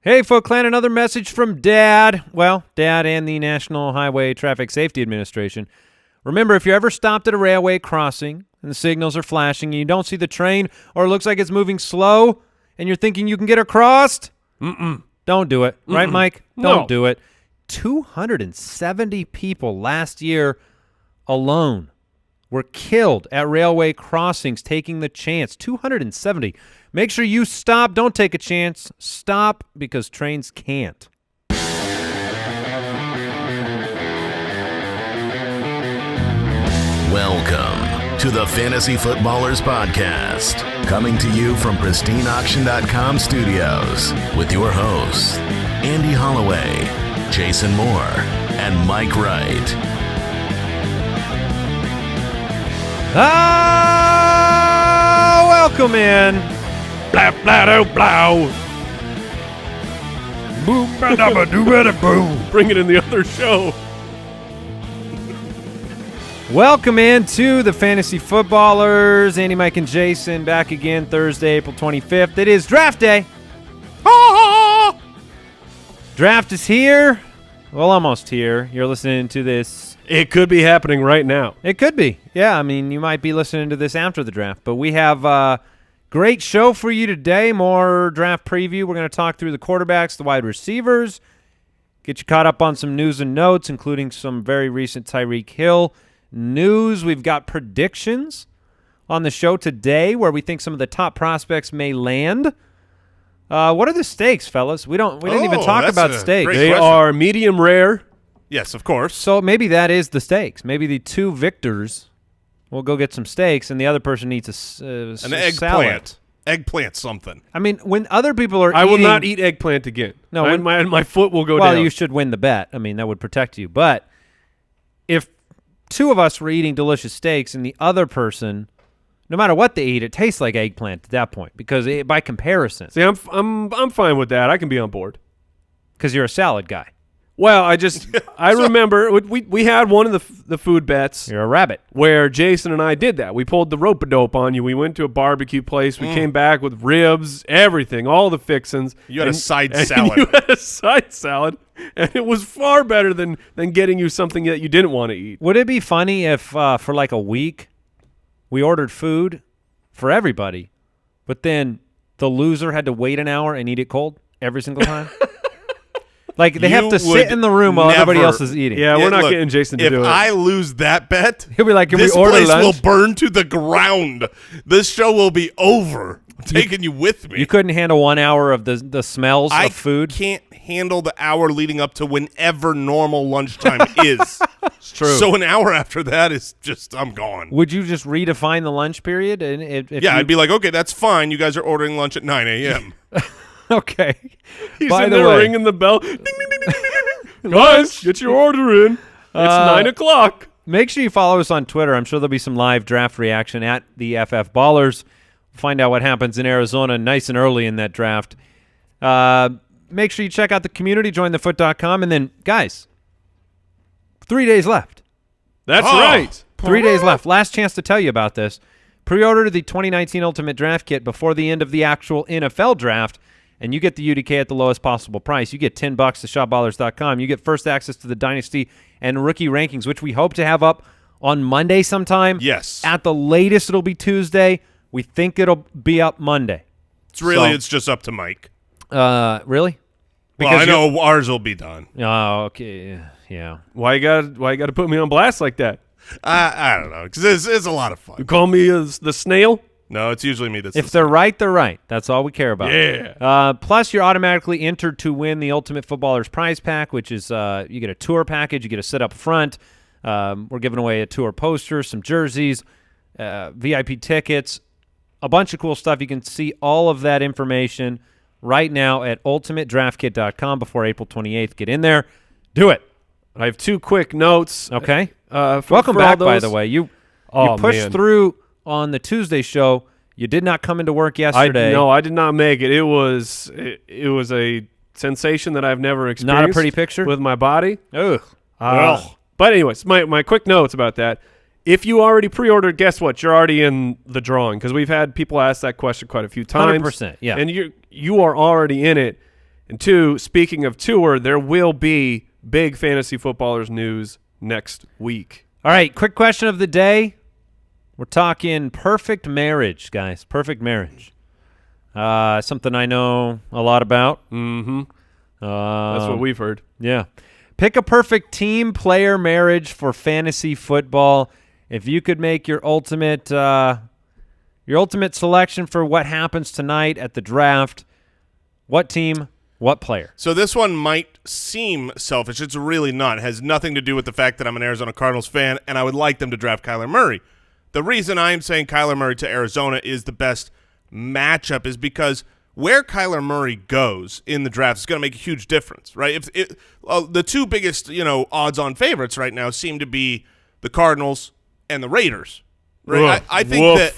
Hey, Foot Clan, another message from Dad. Well, Dad and the National Highway Traffic Safety Administration. Remember, if you're ever stopped at a railway crossing and the signals are flashing and you don't see the train or it looks like it's moving slow and you're thinking you can get across, don't do it. Right, Mike? Don't do it. 270 people last year alone were killed at railway crossings taking the chance. 270. Make sure you stop. Don't take a chance. Stop because trains can't. Welcome to the Fantasy Footballers Podcast, coming to you from pristineauction.com studios with your hosts, Andy Holloway, Jason Moore, and Mike Wright. Welcome in. Blah, blah, do, blow. Boom, ba, da, ba, doo, ba, da, boom. Bring it in the other show. Welcome in to the Fantasy Footballers. Andy, Mike, and Jason back again Thursday, April 25th. It is draft day. Draft is here. Well, almost here. You're listening to this. It could be happening right now. It could be. Yeah, I mean, you might be listening to this after the draft. But we have a great show for you today. More draft preview. We're going to talk through the quarterbacks, the wide receivers, get you caught up on some news and notes, including some very recent Tyreek Hill news. We've got predictions on the show today where we think some of the top prospects may land. What are the stakes, fellas? We didn't even talk about stakes. They are medium rare. Yes, of course. So maybe that is the stakes. Maybe the two victors will go get some steaks, and the other person eats an eggplant. Salad. Eggplant something. I mean, when other people are I will not eat eggplant again. No, my foot will go down. Well, you should win the bet. I mean, that would protect you. But if two of us were eating delicious steaks and the other person, no matter what they eat, it tastes like eggplant at that point because by comparison. See, I'm fine with that. I can be on board. Because you're a salad guy. Well, I remember we had one of the food bets. You're a rabbit. Where Jason and I did that. We pulled the rope-a-dope on you. We went to a barbecue place. We came back with ribs, everything, all the fixins. You had a side salad. You had a side salad, and it was far better than getting you something that you didn't want to eat. Would it be funny if for like a week we ordered food for everybody, but then the loser had to wait an hour and eat it cold every single time? Like, they have to sit in the room while everybody else is eating. Yeah, we're not getting Jason to do it. If I lose that bet, he'll be like, can we order lunch? This place will burn to the ground. This show will be over. I'm taking you with me. You couldn't handle 1 hour of the smells of food? I can't handle the hour leading up to whenever normal lunchtime is. It's true. So an hour after that is just, I'm gone. Would you just redefine the lunch period? And I'd be like, okay, that's fine. You guys are ordering lunch at 9 a.m. Okay. He's By in the there way, ring the bell. Ding, ding, ding, ding, ding, ding. Guys, get your order in. It's 9 o'clock. Make sure you follow us on Twitter. I'm sure there'll be some live draft reaction at the FF Ballers. Find out what happens in Arizona nice and early in that draft. Make sure you check out the community, jointhefoot.com. And then, guys, 3 days left. That's right. 3 days left. Last chance to tell you about this. Pre-order the 2019 Ultimate Draft Kit before the end of the actual NFL draft, and you get the UDK at the lowest possible price. You get $10 to shopballers.com. You get first access to the Dynasty and Rookie Rankings, which we hope to have up on Monday sometime. Yes. At the latest, it'll be Tuesday. We think it'll be up Monday. It's just up to Mike. Really? Well, I know ours will be done. Oh, okay. Yeah. Why you got to put me on blast like that? I don't know, because it's a lot of fun. You call me the snail? No, it's usually me. If they're right, they're right. That's all we care about. Yeah. Plus, you're automatically entered to win the Ultimate Footballers prize pack, which is you get a tour package, you get a sit up front. We're giving away a tour poster, some jerseys, VIP tickets, a bunch of cool stuff. You can see all of that information right now at ultimatedraftkit.com before April 28th. Get in there. Do it. I have two quick notes. Okay. Welcome back, by the way. You pushed through on the Tuesday show. You did not come into work yesterday. No, I did not make it. It was a sensation that I've never experienced. Not a pretty picture? With my body. Ugh. But anyways, my quick notes about that. If you already pre-ordered, guess what? You're already in the drawing because we've had people ask that question quite a few times. 100%, yeah. And you are already in it. And 2, speaking of tour, there will be big fantasy footballers news next week. All right, quick question of the day. We're talking perfect marriage, guys. Perfect marriage. Something I know a lot about. Mm-hmm. That's what we've heard. Yeah. Pick a perfect team player marriage for fantasy football. If you could make your ultimate selection for what happens tonight at the draft, what team, what player? So this one might seem selfish. It's really not. It has nothing to do with the fact that I'm an Arizona Cardinals fan and I would like them to draft Kyler Murray. The reason I'm saying Kyler Murray to Arizona is the best matchup is because where Kyler Murray goes in the draft is going to make a huge difference, right? The two biggest, odds-on favorites right now seem to be the Cardinals and the Raiders, right? I think that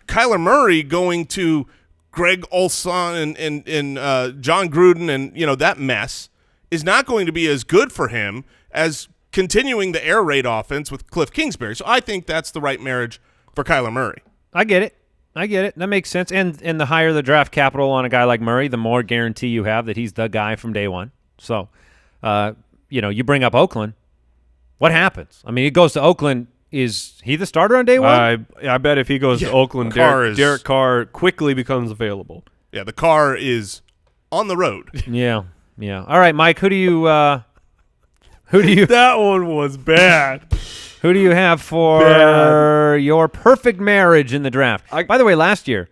Kyler Murray going to Greg Olson and John Gruden and that mess is not going to be as good for him as continuing the air raid offense with Cliff Kingsbury. So I think that's the right marriage for Kyler Murray. I get it. That makes sense. And the higher the draft capital on a guy like Murray, the more guarantee you have that he's the guy from day one. So, you bring up Oakland. What happens? I mean, he goes to Oakland. Is he the starter on day one? I bet if he goes to Oakland, Derek Carr quickly becomes available. Yeah, the car is on the road. Yeah. All right, Mike, who do you That one was bad. Who do you have for your perfect marriage in the draft? By the way, last year,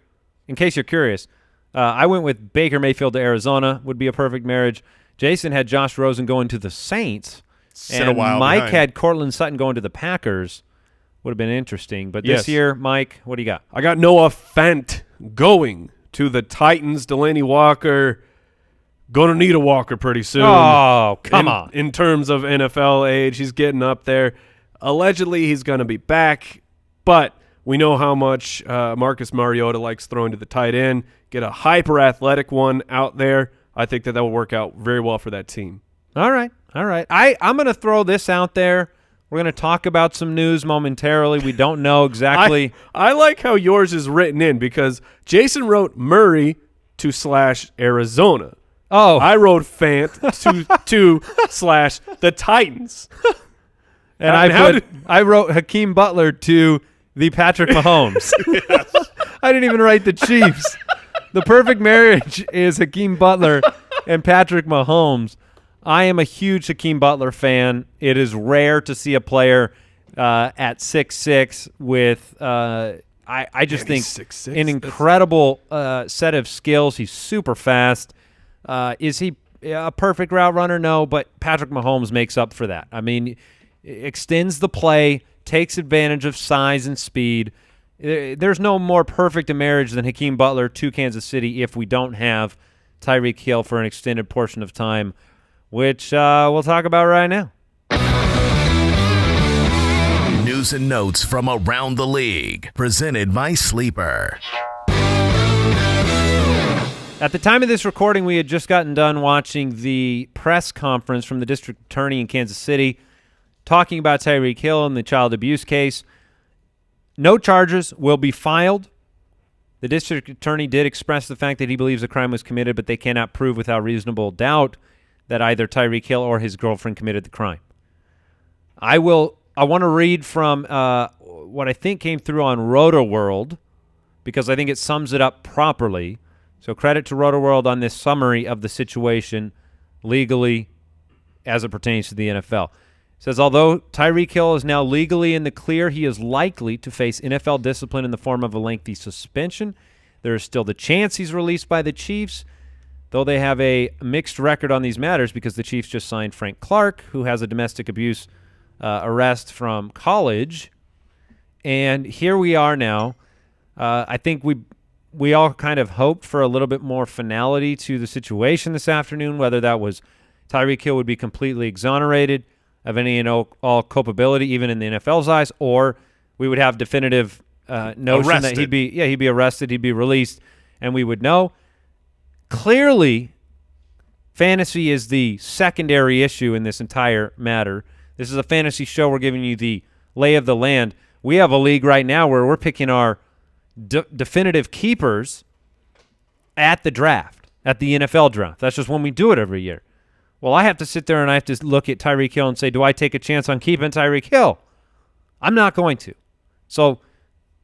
in case you're curious, I went with Baker Mayfield to Arizona would be a perfect marriage. Jason had Josh Rosen going to the Saints. And Mike had Cortland Sutton going to the Packers. Would have been interesting. But this year, Mike, what do you got? I got Noah Fant going to the Titans. Delaney Walker going to need a Walker pretty soon. Oh, come on. In terms of NFL age, he's getting up there. Allegedly, he's going to be back, but we know how much Marcus Mariota likes throwing to the tight end. Get a hyper-athletic one out there. I think that will work out very well for that team. All right. I'm going to throw this out there. We're going to talk about some news momentarily. We don't know exactly. I like how yours is written in because Jason wrote Murray to /Arizona. Oh. I wrote Fant to /the Titans. And I wrote Hakeem Butler to the Patrick Mahomes. Yes. I didn't even write the Chiefs. The perfect marriage is Hakeem Butler and Patrick Mahomes. I am a huge Hakeem Butler fan. It is rare to see a player at 6'6" with I just think 6'6". an incredible set of skills. He's super fast. Is he a perfect route runner? No, but Patrick Mahomes makes up for that. I mean, extends the play, takes advantage of size and speed. There's no more perfect a marriage than Hakeem Butler to Kansas City if we don't have Tyreek Hill for an extended portion of time, which we'll talk about right now. News and notes from around the league, presented by Sleeper. At the time of this recording, we had just gotten done watching the press conference from the district attorney in Kansas City talking about Tyreek Hill and the child abuse case. No charges will be filed. The district attorney did express the fact that he believes a crime was committed, but they cannot prove without reasonable doubt that either Tyreek Hill or his girlfriend committed the crime. I want to read from what I think came through on RotoWorld because I think it sums it up properly. So credit to RotoWorld on this summary of the situation legally as it pertains to the NFL. It says, although Tyreek Hill is now legally in the clear, he is likely to face NFL discipline in the form of a lengthy suspension. There is still the chance he's released by the Chiefs, though they have a mixed record on these matters because the Chiefs just signed Frank Clark, who has a domestic abuse arrest from college. And here we are now. I think we all kind of hoped for a little bit more finality to the situation this afternoon, whether that was Tyreek Hill would be completely exonerated of any and all culpability, even in the NFL's eyes, or we would have definitive notion that he'd be arrested, he'd be released, and we would know. Clearly, fantasy is the secondary issue in this entire matter. This is a fantasy show. We're giving you the lay of the land. We have a league right now where we're picking our definitive keepers at the draft. at the NFL draft. That's just when we do it every year. Well, I have to sit there and I have to look at Tyreek Hill and say, do I take a chance on keeping Tyreek Hill? I'm not going to. So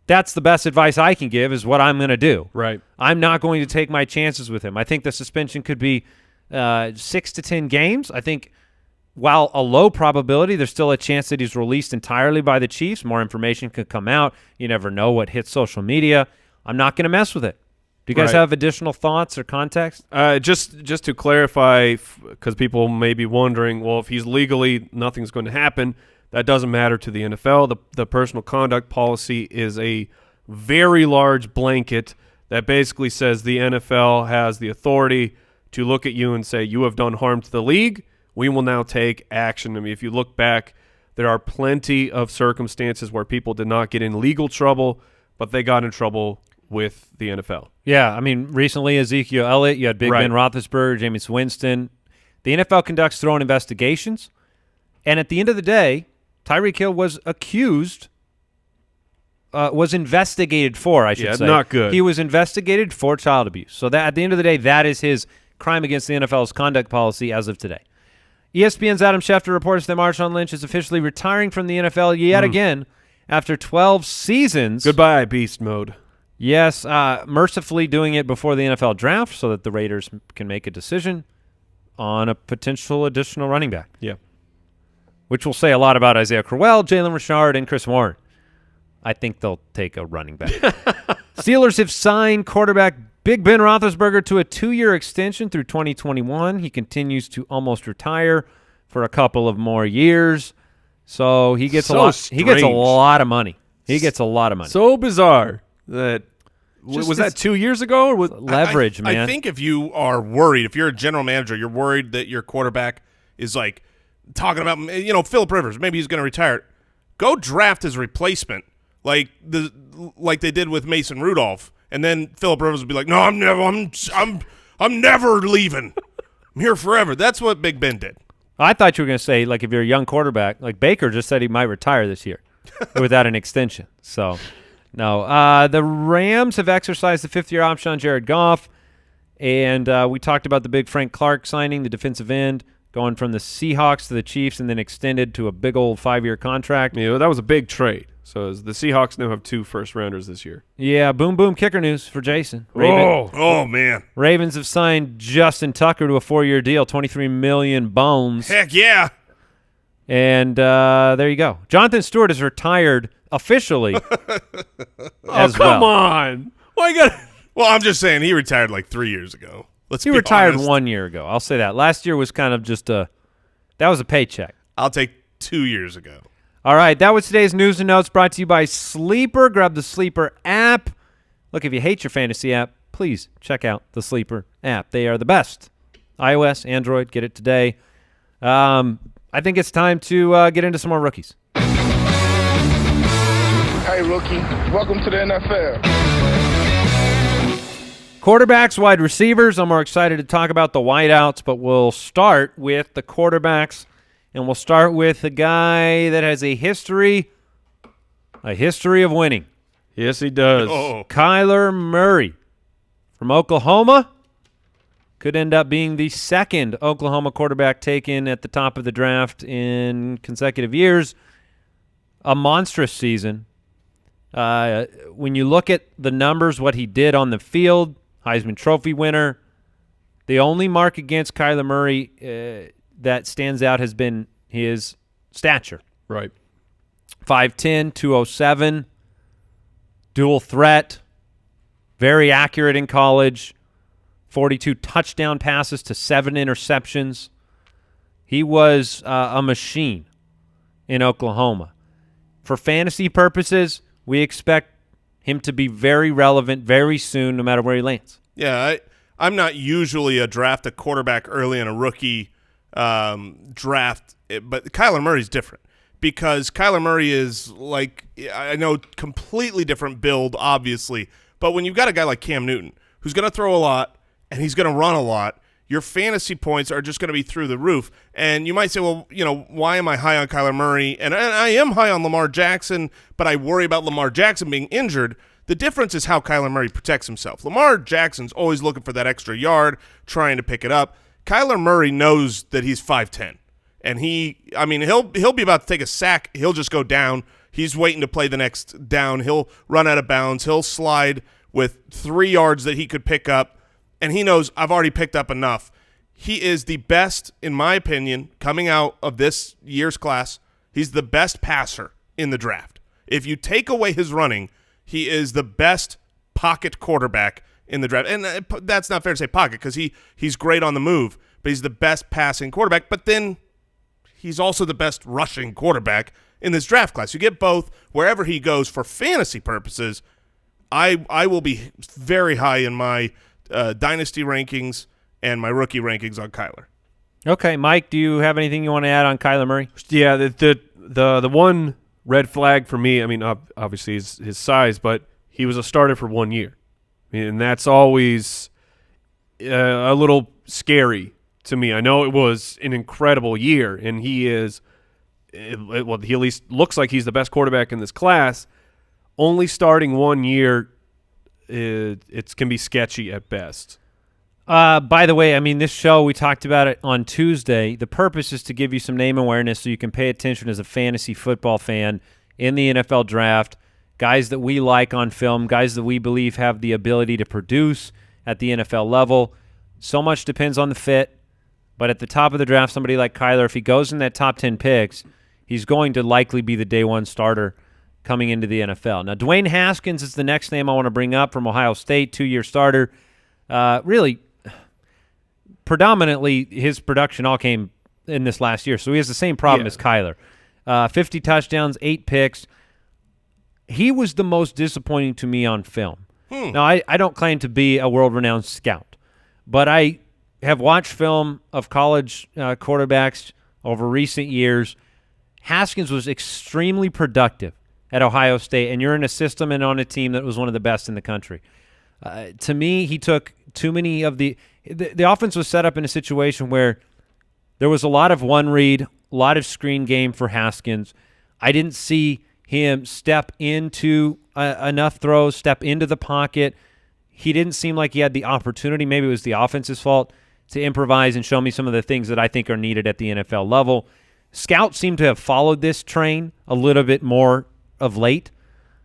that's the best advice I can give is what I'm going to do. Right. I'm not going to take my chances with him. I think the suspension could be 6 to 10 games. I think while a low probability, there's still a chance that he's released entirely by the Chiefs. More information could come out. You never know what hits social media. I'm not going to mess with it. Do you guys have additional thoughts or context? Just to clarify, because people may be wondering, well, if he's legally, nothing's going to happen. That doesn't matter to the NFL. The personal conduct policy is a very large blanket that basically says the NFL has the authority to look at you and say, you have done harm to the league. We will now take action. I mean, if you look back, there are plenty of circumstances where people did not get in legal trouble, but they got in trouble with the NFL. Yeah, I mean, recently Ezekiel Elliott, you had Big Ben Roethlisberger, Jameis Winston. The NFL conducts their own investigations, and at the end of the day, Tyreek Hill was investigated for, I should say. Not good. He was investigated for child abuse. So that at the end of the day, that is his crime against the NFL's conduct policy as of today. ESPN's Adam Schefter reports that Marshawn Lynch is officially retiring from the NFL yet again after 12 seasons. Goodbye, beast mode. Yes, mercifully doing it before the NFL draft so that the Raiders can make a decision on a potential additional running back. Yeah. Which will say a lot about Isaiah Crowell, Jalen Richard, and Chris Warren. I think they'll take a running back. Steelers have signed quarterback Big Ben Roethlisberger to a 2-year extension through 2021. He continues to almost retire for a couple of more years. So he gets a lot of money. He gets a lot of money. So bizarre. Was that 2 years ago? Or was leverage, man? I think if you are worried, if you're a general manager, you're worried that your quarterback is like talking about, Phillip Rivers, maybe he's going to retire. Go draft his replacement, like they did with Mason Rudolph, and then Phillip Rivers would be like, "No, I'm never leaving. I'm here forever." That's what Big Ben did. I thought you were going to say, like, if you're a young quarterback, like Baker just said he might retire this year without an extension. So. No, the Rams have exercised the 5th-year option on Jared Goff, and we talked about the big Frank Clark signing, the defensive end, going from the Seahawks to the Chiefs and then extended to a big old 5-year contract. Yeah, that was a big trade. So the Seahawks now have 2 first-rounders this year. Yeah, boom kicker news for Jason. Oh, man. Ravens have signed Justin Tucker to a 4-year deal, $23 million bones. Heck yeah. And there you go. Jonathan Stewart is retired officially. Come on. Why you got? Well, I'm just saying he retired like 3 years ago. He retired honest. 1 year ago. I'll say that. Last year was kind of just that was a paycheck. I'll take 2 years ago. All right, that was today's news and notes brought to you by Sleeper. Grab the Sleeper app. Look, if you hate your fantasy app, please check out the Sleeper app. They are the best. iOS, Android, get it today. I think it's time to get into some more rookies. Hey, rookie. Welcome to the NFL. Quarterbacks, wide receivers. I'm more excited to talk about the wideouts, but we'll start with the quarterbacks, and we'll start with a guy that has a history of winning. Yes, he does. Kyler Murray from Oklahoma could end up being the second Oklahoma quarterback taken at the top of the draft in consecutive years. A monstrous season. When you look at the numbers, what he did on the field, Heisman Trophy winner, the only mark against Kyler Murray that stands out has been his stature. Right. 5'10", 207, dual threat, very accurate in college, 42 touchdown passes to 7 interceptions. He was a machine in Oklahoma. For fantasy purposes, we expect him to be very relevant very soon, no matter where he lands. Yeah, I'm not usually a quarterback early in a rookie draft, but Kyler Murray's different because Kyler Murray is I know, completely different build, obviously, but when you've got a guy like Cam Newton who's going to throw a lot and he's going to run a lot, your fantasy points are just going to be through the roof. And you might say, well, why am I high on Kyler Murray? And I am high on Lamar Jackson, but I worry about Lamar Jackson being injured. The difference is how Kyler Murray protects himself. Lamar Jackson's always looking for that extra yard, trying to pick it up. Kyler Murray knows that he's 5'10", and he'll be about to take a sack. He'll just go down. He's waiting to play the next down. He'll run out of bounds. He'll slide with 3 yards that he could pick up, and he knows I've already picked up enough. He is the best, in my opinion, coming out of this year's class. He's the best passer in the draft. If you take away his running, he is the best pocket quarterback in the draft. And that's not fair to say pocket because he's great on the move, but he's the best passing quarterback. But then he's also the best rushing quarterback in this draft class. You get both wherever he goes for fantasy purposes. I will be very high in my dynasty rankings and my rookie rankings on Kyler. Okay, Mike, do you have anything you want to add on Kyler Murray? Yeah, the one red flag for me, I mean, obviously his size, but he was a starter for 1 year. I mean, and that's always a little scary to me. I know it was an incredible year, and he is well, he at least looks like he's the best quarterback in this class. Only starting 1 year, it can be sketchy at best. By the way, I mean, this show, we talked about it on Tuesday. The purpose is to give you some name awareness so you can pay attention as a fantasy football fan in the NFL draft, guys that we like on film, guys that we believe have the ability to produce at the NFL level. So much depends on the fit, but at the top of the draft, somebody like Kyler, if he goes in that top 10 picks, he's going to likely be the day one starter coming into the NFL. Now, Dwayne Haskins is the next name I want to bring up from Ohio State, 2-year starter. Really, predominantly his production all came in this last year, so he has the same problem as Kyler. 50 touchdowns, 8 picks. He was the most disappointing to me on film. Now, I don't claim to be a world-renowned scout, but I have watched film of college quarterbacks over recent years. Haskins was extremely productive at Ohio State, and you're in a system and on a team that was one of the best in the country. To me, he took too many of the offense was set up in a situation where there was a lot of one read, a lot of screen game for Haskins. I didn't see him step into enough throws, step into the pocket. He didn't seem like he had the opportunity. Maybe it was the offense's fault to improvise and show me some of the things that I think are needed at the NFL level. Scouts seem to have followed this train a little bit more of late,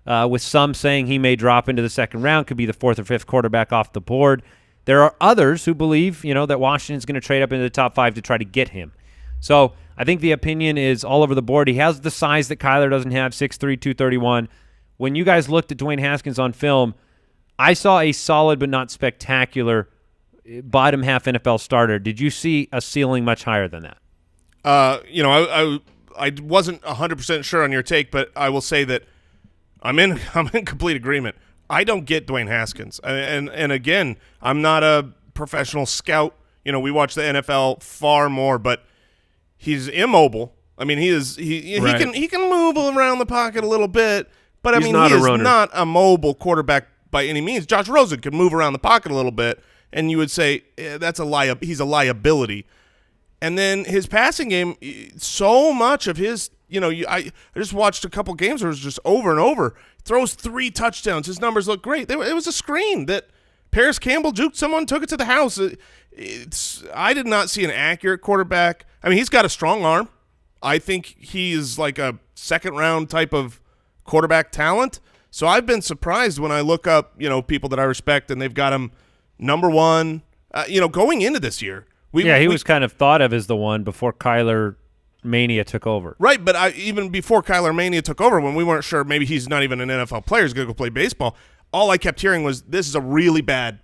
with some saying he may drop into the second round, could be the 4th or 5th quarterback off the board. There are others who believe, that Washington's going to trade up into the top 5 to try to get him. So I think the opinion is all over the board. He has the size that Kyler doesn't have, 6'3", 231. When you guys looked at Dwayne Haskins on film, I saw a solid but not spectacular bottom half NFL starter. Did you see a ceiling much higher than that? I wasn't 100% sure on your take, but I will say that I'm in complete agreement. I don't get Dwayne Haskins, and again, I'm not a professional scout. We watch the NFL far more, but he's immobile. I mean, he can move around the pocket a little bit, but he is not a mobile quarterback by any means. Josh Rosen can move around the pocket a little bit, and you would say he's a liability. And then his passing game, so much of his, I just watched a couple games where it was just over and over. Throws 3 touchdowns. His numbers look great. It was a screen that Parris Campbell juked someone, took it to the house. I did not see an accurate quarterback. I mean, he's got a strong arm. I think he is like a second-round type of quarterback talent. So I've been surprised when I look up, people that I respect, and they've got him number 1, going into this year. He was kind of thought of as the one before Kyler Mania took over. Right, but even before Kyler Mania took over, when we weren't sure maybe he's not even an NFL player, he's going to go play baseball, all I kept hearing was this is a really bad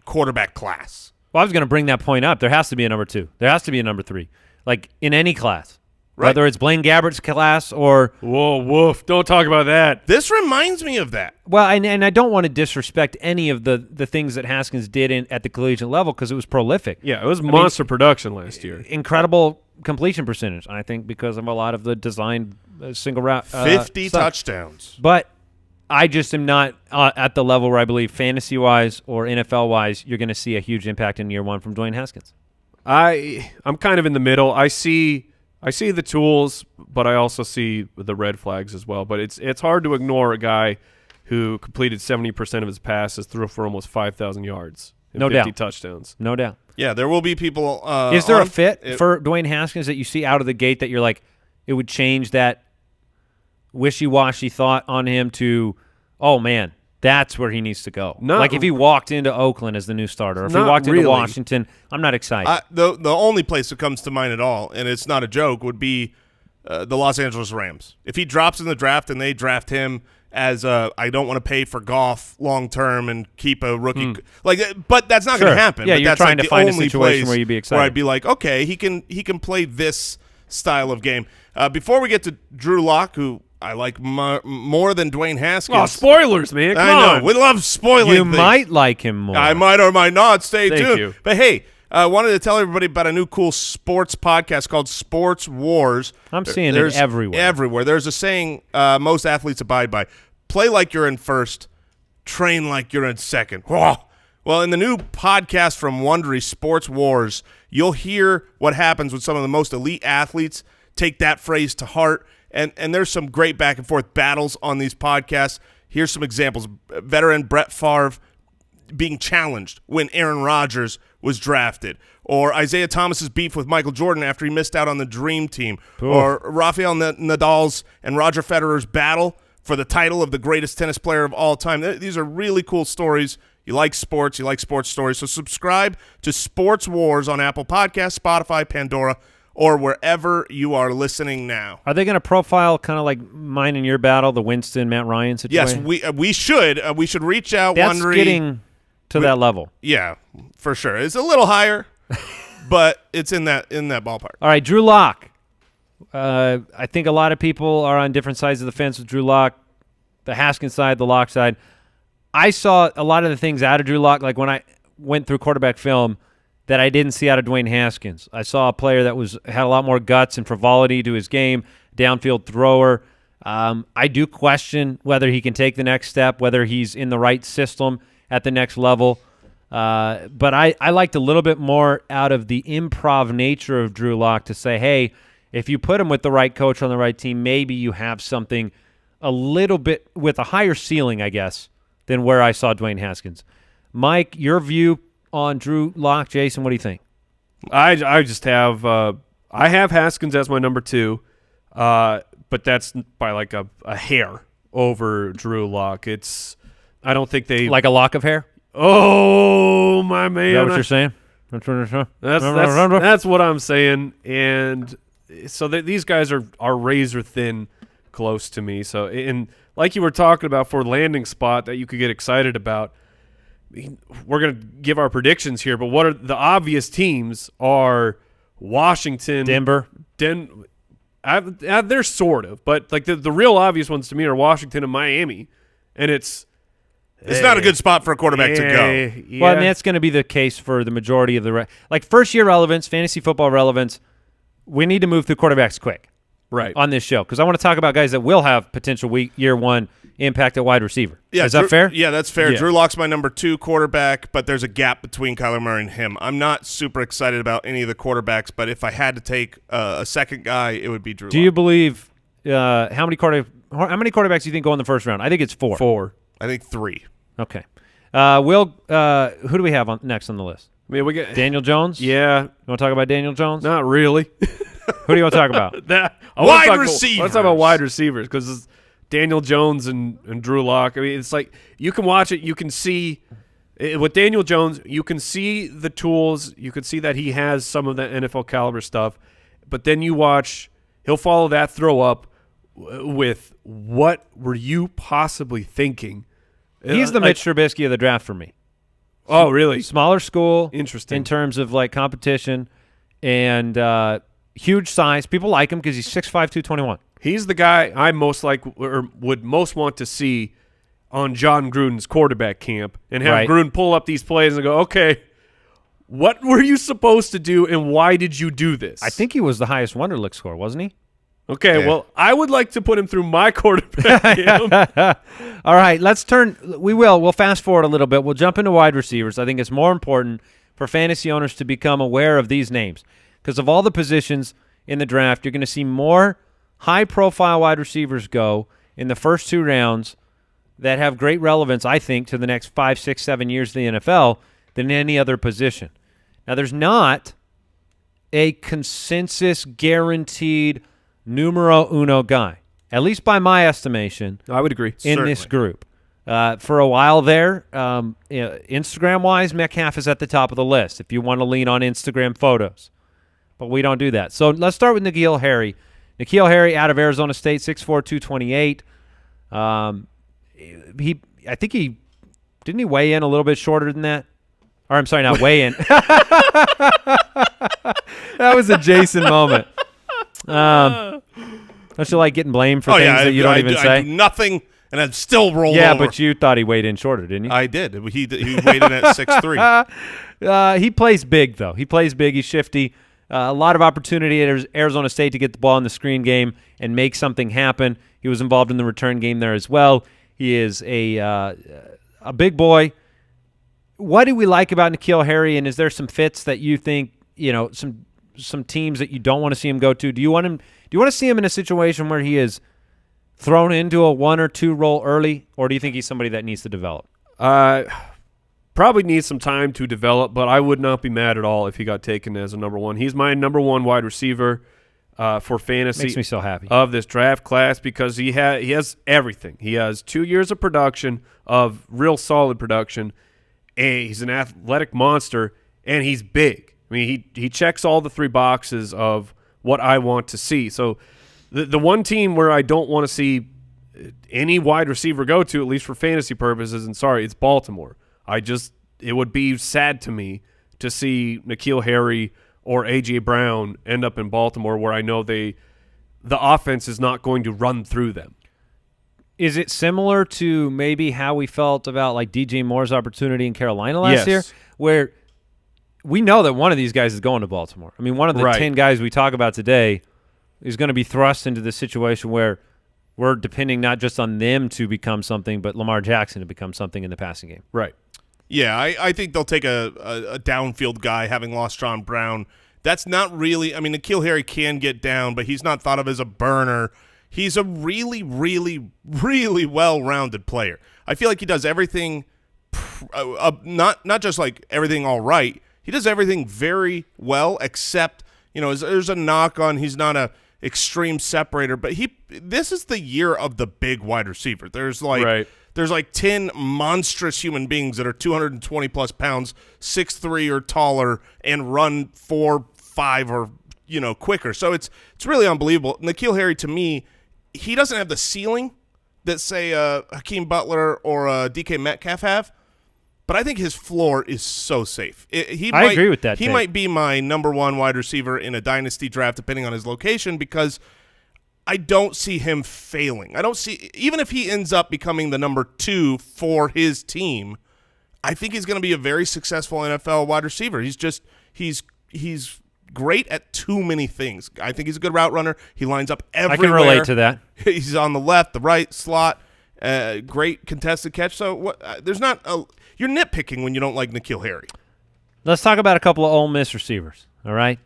quarterback class. Well, I was going to bring that point up. There has to be a number 2. There has to be a number 3, like in any class. Right. Whether it's Blaine Gabbert's class or – whoa, woof, don't talk about that. This reminds me of that. Well, and I don't want to disrespect any of the things that Haskins did at the collegiate level because it was prolific. Yeah, it was monster production last year. Incredible completion percentage, I think, because of a lot of the designed single route 50 stuff. touchdowns. But I just am not at the level where I believe fantasy-wise or NFL-wise you're going to see a huge impact in year 1 from Dwayne Haskins. I'm kind of in the middle. I see the tools, but I also see the red flags as well. But it's hard to ignore a guy who completed 70% of his passes, threw for almost 5,000 yards and No 50 doubt. touchdowns. No doubt. Yeah, there will be people. Is there a fit for Dwayne Haskins that you see out of the gate that you're like, it would change that wishy-washy thought on him to, oh, man, that's where he needs to go? Like if he walked into Oakland as the new starter, or if he walked into Washington, I'm not excited. The only place that comes to mind at all, and it's not a joke, would be the Los Angeles Rams. If he drops in the draft and they draft him as I don't want to pay for golf long term and keep a rookie but that's not going to happen. Yeah, but you're that's trying like to find a only situation place where you'd be excited. Where I'd be like, okay, he can play this style of game. Before we get to Drew Lock, who I like more than Dwayne Haskins. Oh, spoilers, man! Come I know on. we love spoiling. You things. might like him more. I might or might not. Stay Thank tuned. you. But hey, I wanted to tell everybody about a new cool sports podcast called Sports Wars. I'm seeing it everywhere. Everywhere. There's a saying most athletes abide by: play like you're in first, train like you're in second. Whoa. Well, in the new podcast from Wondery, Sports Wars, you'll hear what happens when some of the most elite athletes take that phrase to heart. And there's some great back and forth battles on these podcasts. Here's some examples. Veteran Brett Favre being challenged when Aaron Rodgers was drafted, or Isaiah Thomas's beef with Michael Jordan after he missed out on the Dream Team, or Rafael Nadal's and Roger Federer's battle for the title of the greatest tennis player of all time. These are really cool stories. You like sports, you like sports stories. So subscribe to Sports Wars on Apple Podcasts, Spotify, Pandora, or wherever you are listening now. Are they going to profile kind of like mine and your battle, the Winston Matt Ryan situation? Yes, we should. We should reach out. That's Wondery. getting to that level. Yeah, for sure. It's a little higher, but it's in that ballpark. All right, Drew Lock. I think a lot of people are on different sides of the fence with Drew Lock, the Haskins side, the Lock side. I saw a lot of the things out of Drew Lock, like when I went through quarterback film, that I didn't see out of Dwayne Haskins. I saw a player that had a lot more guts and frivolity to his game, downfield thrower. I do question whether he can take the next step, whether he's in the right system at the next level. But I liked a little bit more out of the improv nature of Drew Lock to say, hey, if you put him with the right coach on the right team, maybe you have something a little bit with a higher ceiling, I guess, than where I saw Dwayne Haskins. Mike, your view on Drew Lock. Jason, what do you think? I just have I have Haskins as my number 2, but that's by like a hair over Drew Lock. I don't think they like a lock of hair. Oh my man! Is that what you're saying? That's what I'm saying. And so these guys are razor thin close to me. So and like you were talking about for landing spot that you could get excited about. We're going to give our predictions here, but what are the obvious teams are Washington, Denver. They're sort of, but like the real obvious ones to me are Washington and Miami, and it's not a good spot for a quarterback to go. Yeah. Well, and that's going to be the case for the majority of the like first-year relevance, fantasy football relevance. We need to move through quarterbacks quick, right, on this show because I want to talk about guys that will have potential year one impact at wide receiver. Yeah, is that fair? Yeah, that's fair. Yeah. Drew Lock's my number 2 quarterback, but there's a gap between Kyler Murray and him. I'm not super excited about any of the quarterbacks, but if I had to take a second guy, it would be Drew Lock. Do you believe how many quarterbacks do you think go in the first round? I think it's 4. 4. I think 3. Okay. Who do we have next on the list? I mean, we get Daniel Jones? Yeah. You want to talk about Daniel Jones? Not really. Who do you want to talk about? Wide receivers. Let's talk about wide receivers because Daniel Jones and Drew Lock. I mean, it's like you can watch it. You can see with Daniel Jones, you can see the tools. You can see that he has some of that NFL caliber stuff. But then you watch, he'll follow that throw up with what were you possibly thinking? He's the Mitch Trubisky of the draft for me. Oh, really? Smaller school. Interesting. In terms of like competition and huge size. People like him because he's 6'5", 221. He's the guy I most like or would most want to see on John Gruden's quarterback camp and have Gruden pull up these plays and go, okay, what were you supposed to do and why did you do this? I think he was the highest Wonderlic score, wasn't he? Okay, Yeah. well, I would like to put him through my quarterback camp. All right, we'll fast forward a little bit. We'll jump into wide receivers. I think it's more important for fantasy owners to become aware of these names because of all the positions in the draft, you're going to see more high-profile wide receivers go in the first 2 rounds that have great relevance, I think, to the next 5, 6, 7 years in the NFL than any other position. Now, there's not a consensus guaranteed numero uno guy, at least by my estimation. I would agree. In this group. For a while there, Instagram-wise, Metcalf is at the top of the list if you want to lean on Instagram photos. But we don't do that. So let's start with N'Keal Harry. N'Keal Harry out of Arizona State, 6'4", 228. I think didn't he weigh in a little bit shorter than that? Or I'm sorry, not weigh in. That was a Jason moment. Don't you like getting blamed for things that you don't even say? I do nothing, and I'd still roll over. Yeah, but you thought he weighed in shorter, didn't you? I did. He weighed in at 6'3". He plays big, though. He plays big. He's shifty. A lot of opportunity at Arizona State to get the ball in the screen game and make something happen. He was involved in the return game there as well. He is a big boy. What do we like about N'Keal Harry, and is there some fits that you think, some teams that you don't want to see him go to? Do you want to see him in a situation where he is thrown into a 1 or 2 role early, or do you think he's somebody that needs to develop? Probably needs some time to develop, but I would not be mad at all if he got taken as a number 1. He's my number 1 wide receiver for fantasy. Makes me so happy. Of this draft class, because he has everything. He has 2 years of production, of real solid production. He's an athletic monster, and he's big. I mean, he checks all the 3 boxes of what I want to see. So the one team where I don't want to see any wide receiver go to, at least for fantasy purposes, and sorry, it's Baltimore. It would be sad to me to see N'Keal Harry or A.J. Brown end up in Baltimore, where I know the offense is not going to run through them. Is it similar to maybe how we felt about like DJ Moore's opportunity in Carolina last year, where we know that one of these guys is going to Baltimore? I mean, one of the 10 guys we talk about today is going to be thrust into this situation where we're depending not just on them to become something, but Lamar Jackson to become something in the passing game. Right. Yeah, I think they'll take a downfield guy, having lost John Brown. That's not really – I mean, N'Keal Harry can get down, but he's not thought of as a burner. He's a really, really, really well-rounded player. I feel like he does everything not just like everything all right. He does everything very well, except, there's a knock on he's not a extreme separator, but this is the year of the big wide receiver. There's like 10 monstrous human beings that are 220-plus pounds, 6'3" or taller, and run 4.5 or quicker. So it's really unbelievable. N'Keal Harry, to me, he doesn't have the ceiling that, say, Hakeem Butler or DK Metcalf have, but I think his floor is so safe. I agree with that. He might be my number 1 wide receiver in a dynasty draft, depending on his location, because I don't see him failing. I don't see – even if he ends up becoming the number 2 for his team, I think he's going to be a very successful NFL wide receiver. He's great at too many things. I think he's a good route runner. He lines up everywhere. I can relate to that. He's on the left, the right, slot, great contested catch. So there's not – you're nitpicking when you don't like N'Keal Harry. Let's talk about a couple of Ole Miss receivers, all right?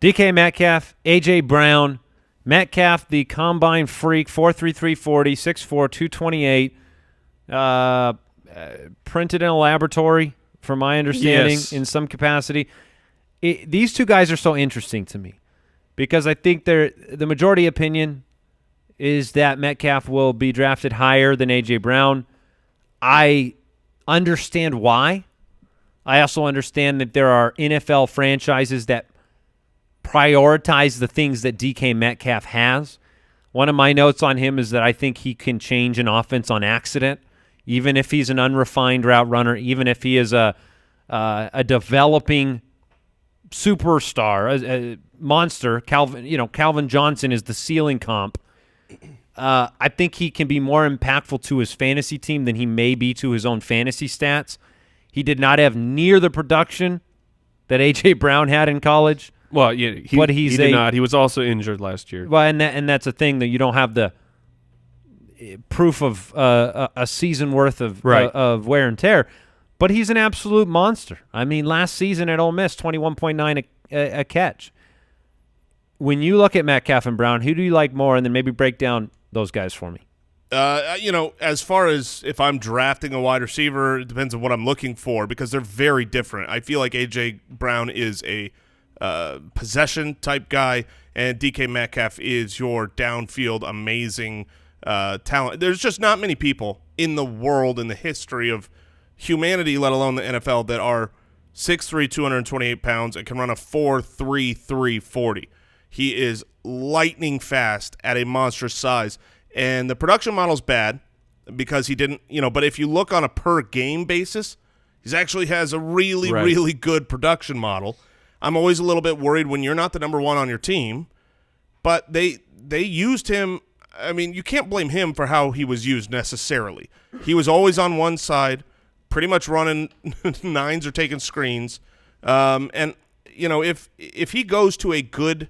DK Metcalf, A.J. Brown. Metcalf, the combine freak, 4.33 40, 6'4", 228. Printed in a laboratory, from my understanding, in some capacity. These 2 guys are so interesting to me because I think the majority opinion is that Metcalf will be drafted higher than A.J. Brown. I understand why. I also understand that there are NFL franchises that prioritize the things that DK Metcalf has. One of my notes on him is that I think he can change an offense on accident, even if he's an unrefined route runner, even if he is a developing superstar, a monster. Calvin Johnson is the ceiling comp. I think he can be more impactful to his fantasy team than he may be to his own fantasy stats. He did not have near the production that A.J. Brown had in college. Well, yeah, he did not. He was also injured last year. Well, and that's a thing that you don't have the proof of a season worth of wear and tear. But he's an absolute monster. I mean, last season at Ole Miss, 21.9 a catch. When you look at Metcalf and Brown, who do you like more? And then maybe break down those guys for me. As far as if I'm drafting a wide receiver, it depends on what I'm looking for because they're very different. I feel like A.J. Brown is a possession type guy, and DK Metcalf is your downfield amazing talent. There's just not many people in the world, in the history of humanity, let alone the NFL, that are 6'3", 228 pounds and can run a 4.33 40. He is lightning fast at a monstrous size. And the production model's bad because he didn't, but if you look on a per game basis, he actually has a really, really good production model. I'm always a little bit worried when you're not the number one on your team, but they used him. I mean, you can't blame him for how he was used necessarily. He was always on one side, pretty much running nines or taking screens. If he goes to a good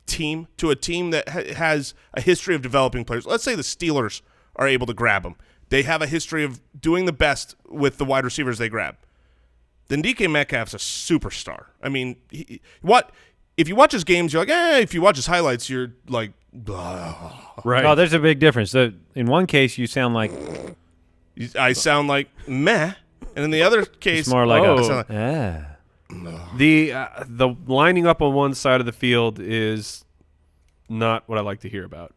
team, to a team that has a history of developing players, let's say the Steelers are able to grab him. They have a history of doing the best with the wide receivers they grab. Then DK Metcalf's a superstar. I mean, if you watch his games, you're like, if you watch his highlights, you're like, blah. Right. Oh, there's a big difference. In one case, you sound like I sound like meh, and in the other case, it's more like the lining up on one side of the field is not what I like to hear about.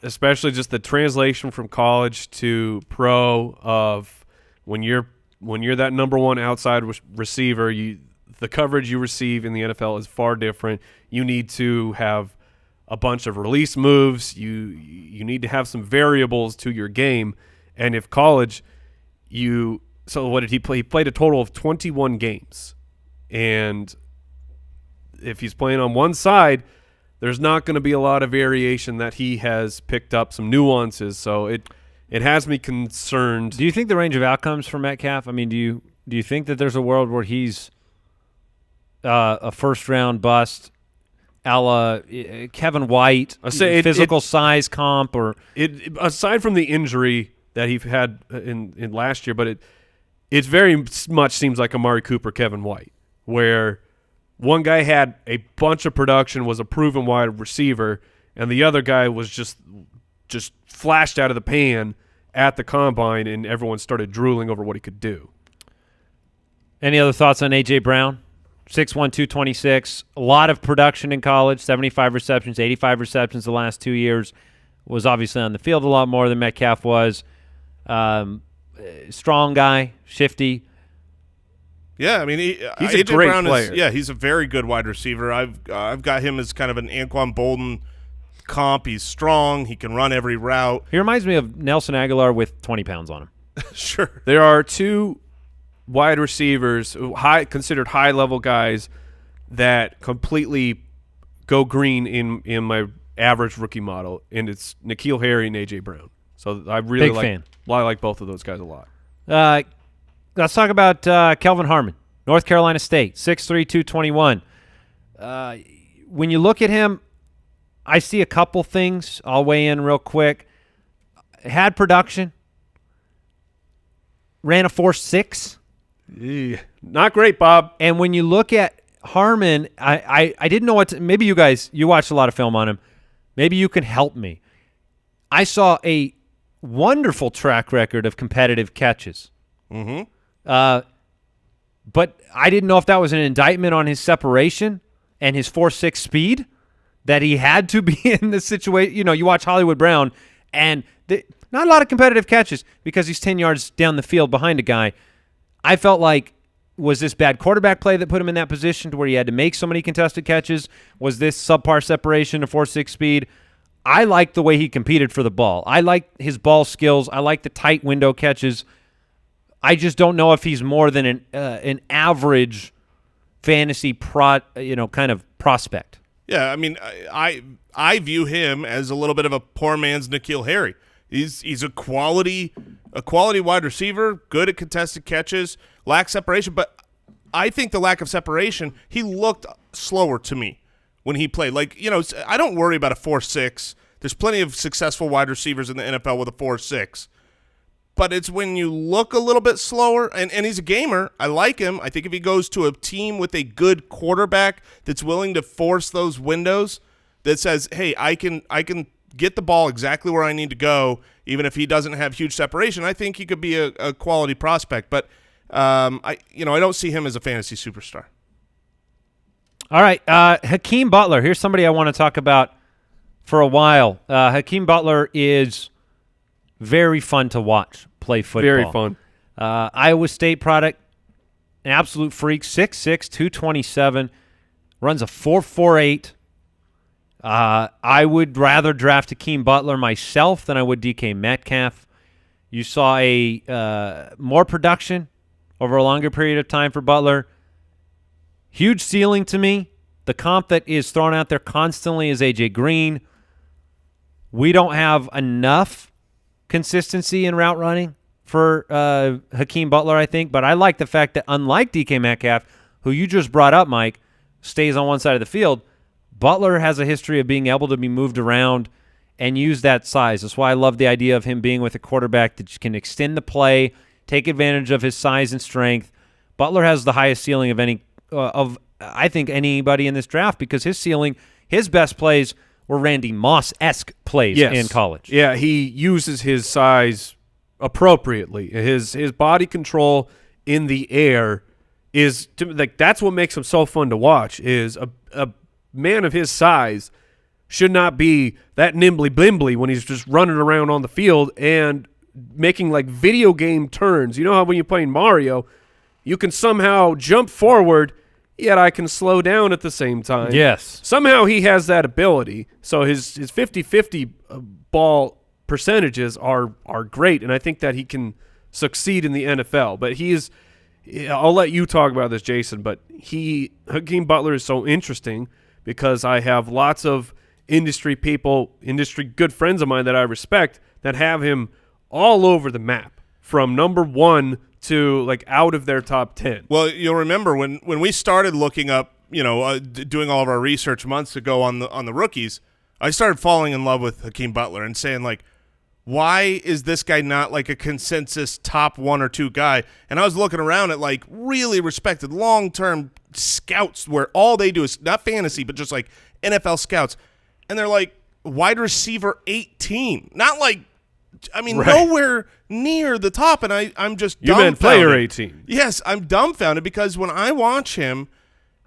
Especially just the translation from college to pro of when you're that number one outside receiver, the coverage you receive in the NFL is far different. You need to have a bunch of release moves. You need to have some variables to your game. And if college, so what did he play? He played a total of 21 games. And if he's playing on one side, there's not going to be a lot of variation that he has picked up, some nuances. So it has me concerned. Do you think the range of outcomes for Metcalf? I mean, do you think that there's a world where he's a first-round bust, a la Kevin White, physical size comp, or aside from the injury that he had in last year, but it very much seems like Amari Cooper, Kevin White, where one guy had a bunch of production, was a proven wide receiver, and the other guy was just flashed out of the pan at the combine, and everyone started drooling over what he could do. Any other thoughts on A.J. Brown? 6'1", 226, a lot of production in college, 75 receptions, 85 receptions the last 2 years. Was obviously on the field a lot more than Metcalf was. Strong guy, shifty. Yeah, I mean, he's a great Brown player. He's a very good wide receiver. I've got him as kind of an Anquan Bolden comp. He's strong. He can run every route. He reminds me of Nelson Aguilar with 20 pounds on him. Sure. There are two wide receivers, considered high-level guys, that completely go green in my average rookie model, and it's N'Keal Harry and A.J. Brown. So I really like both of those guys a lot. Let's talk about Kelvin Harmon, North Carolina State, 6'3", 221. When you look at him, I see a couple things. I'll weigh in real quick. Had production. Ran a 4.6. Not great, Bob. And when you look at Harmon, I didn't know what to, maybe you watched a lot of film on him. Maybe you can help me. I saw a wonderful track record of competitive catches. Mm-hmm. But I didn't know if that was an indictment on his separation and his 4.6 speed, that he had to be in this situation. You know, you watch Hollywood Brown, and not a lot of competitive catches because he's 10 yards down the field behind a guy. I felt like, was this bad quarterback play that put him in that position to where he had to make so many contested catches? Was this subpar separation to 4.6 speed? I like the way he competed for the ball. I like his ball skills. I like the tight window catches. I just don't know if he's more than an average fantasy kind of prospect. Yeah, I mean, I view him as a little bit of a poor man's N'Keal Harry. He's a quality wide receiver, good at contested catches, lacks separation, but I think the lack of separation, he looked slower to me when he played. Like, I don't worry about a 4.6. There's plenty of successful wide receivers in the NFL with a 4.6. But it's when you look a little bit slower, and he's a gamer. I like him. I think if he goes to a team with a good quarterback that's willing to force those windows, that says, hey, I can get the ball exactly where I need to go, even if he doesn't have huge separation. I think he could be a quality prospect, but I don't see him as a fantasy superstar. All right, Hakeem Butler. Here's somebody I want to talk about for a while. Hakeem Butler is very fun to watch play football. Very fun. Iowa State product, an absolute freak, 6'6", 227, runs a 4.48. I would rather draft Hakeem Butler myself than I would DK Metcalf. You saw a more production over a longer period of time for Butler. Huge ceiling to me. The comp that is thrown out there constantly is A.J. Green. We don't have enough consistency in route running for Hakeem Butler, I think. But I like the fact that unlike DK Metcalf, who you just brought up, Mike, stays on one side of the field, Butler has a history of being able to be moved around and use that size. That's why I love the idea of him being with a quarterback that can extend the play, take advantage of his size and strength. Butler has the highest ceiling of I think anybody in this draft because his ceiling, his best plays were Randy Moss-esque plays in college. Yeah, he uses his size appropriately. His body control in the air is that's what makes him so fun to watch. Is a man of his size should not be that nimbly-bimbly when he's just running around on the field and making like video game turns. You know how when you're playing Mario, you can somehow jump forward, yet I can slow down at the same time. Yes. Somehow he has that ability. So his 50-50 ball percentages are great, and I think that he can succeed in the NFL. But I'll let you talk about this, Jason, but Hakeem Butler is so interesting because I have lots of industry people, good friends of mine that I respect that have him all over the map from number 1 to like out of their top 10. Well, you'll remember when we started looking up, doing all of our research months ago on the rookies, I started falling in love with Hakeem Butler and saying like, why is this guy not like a consensus top 1 or 2 guy? And I was looking around at like really respected long-term scouts where all they do is not fantasy, but just like NFL scouts. And they're like wide receiver 18, not like, nowhere near the top. And I'm just dumbfounded. You meant player 18. Yes, I'm dumbfounded because when I watch him,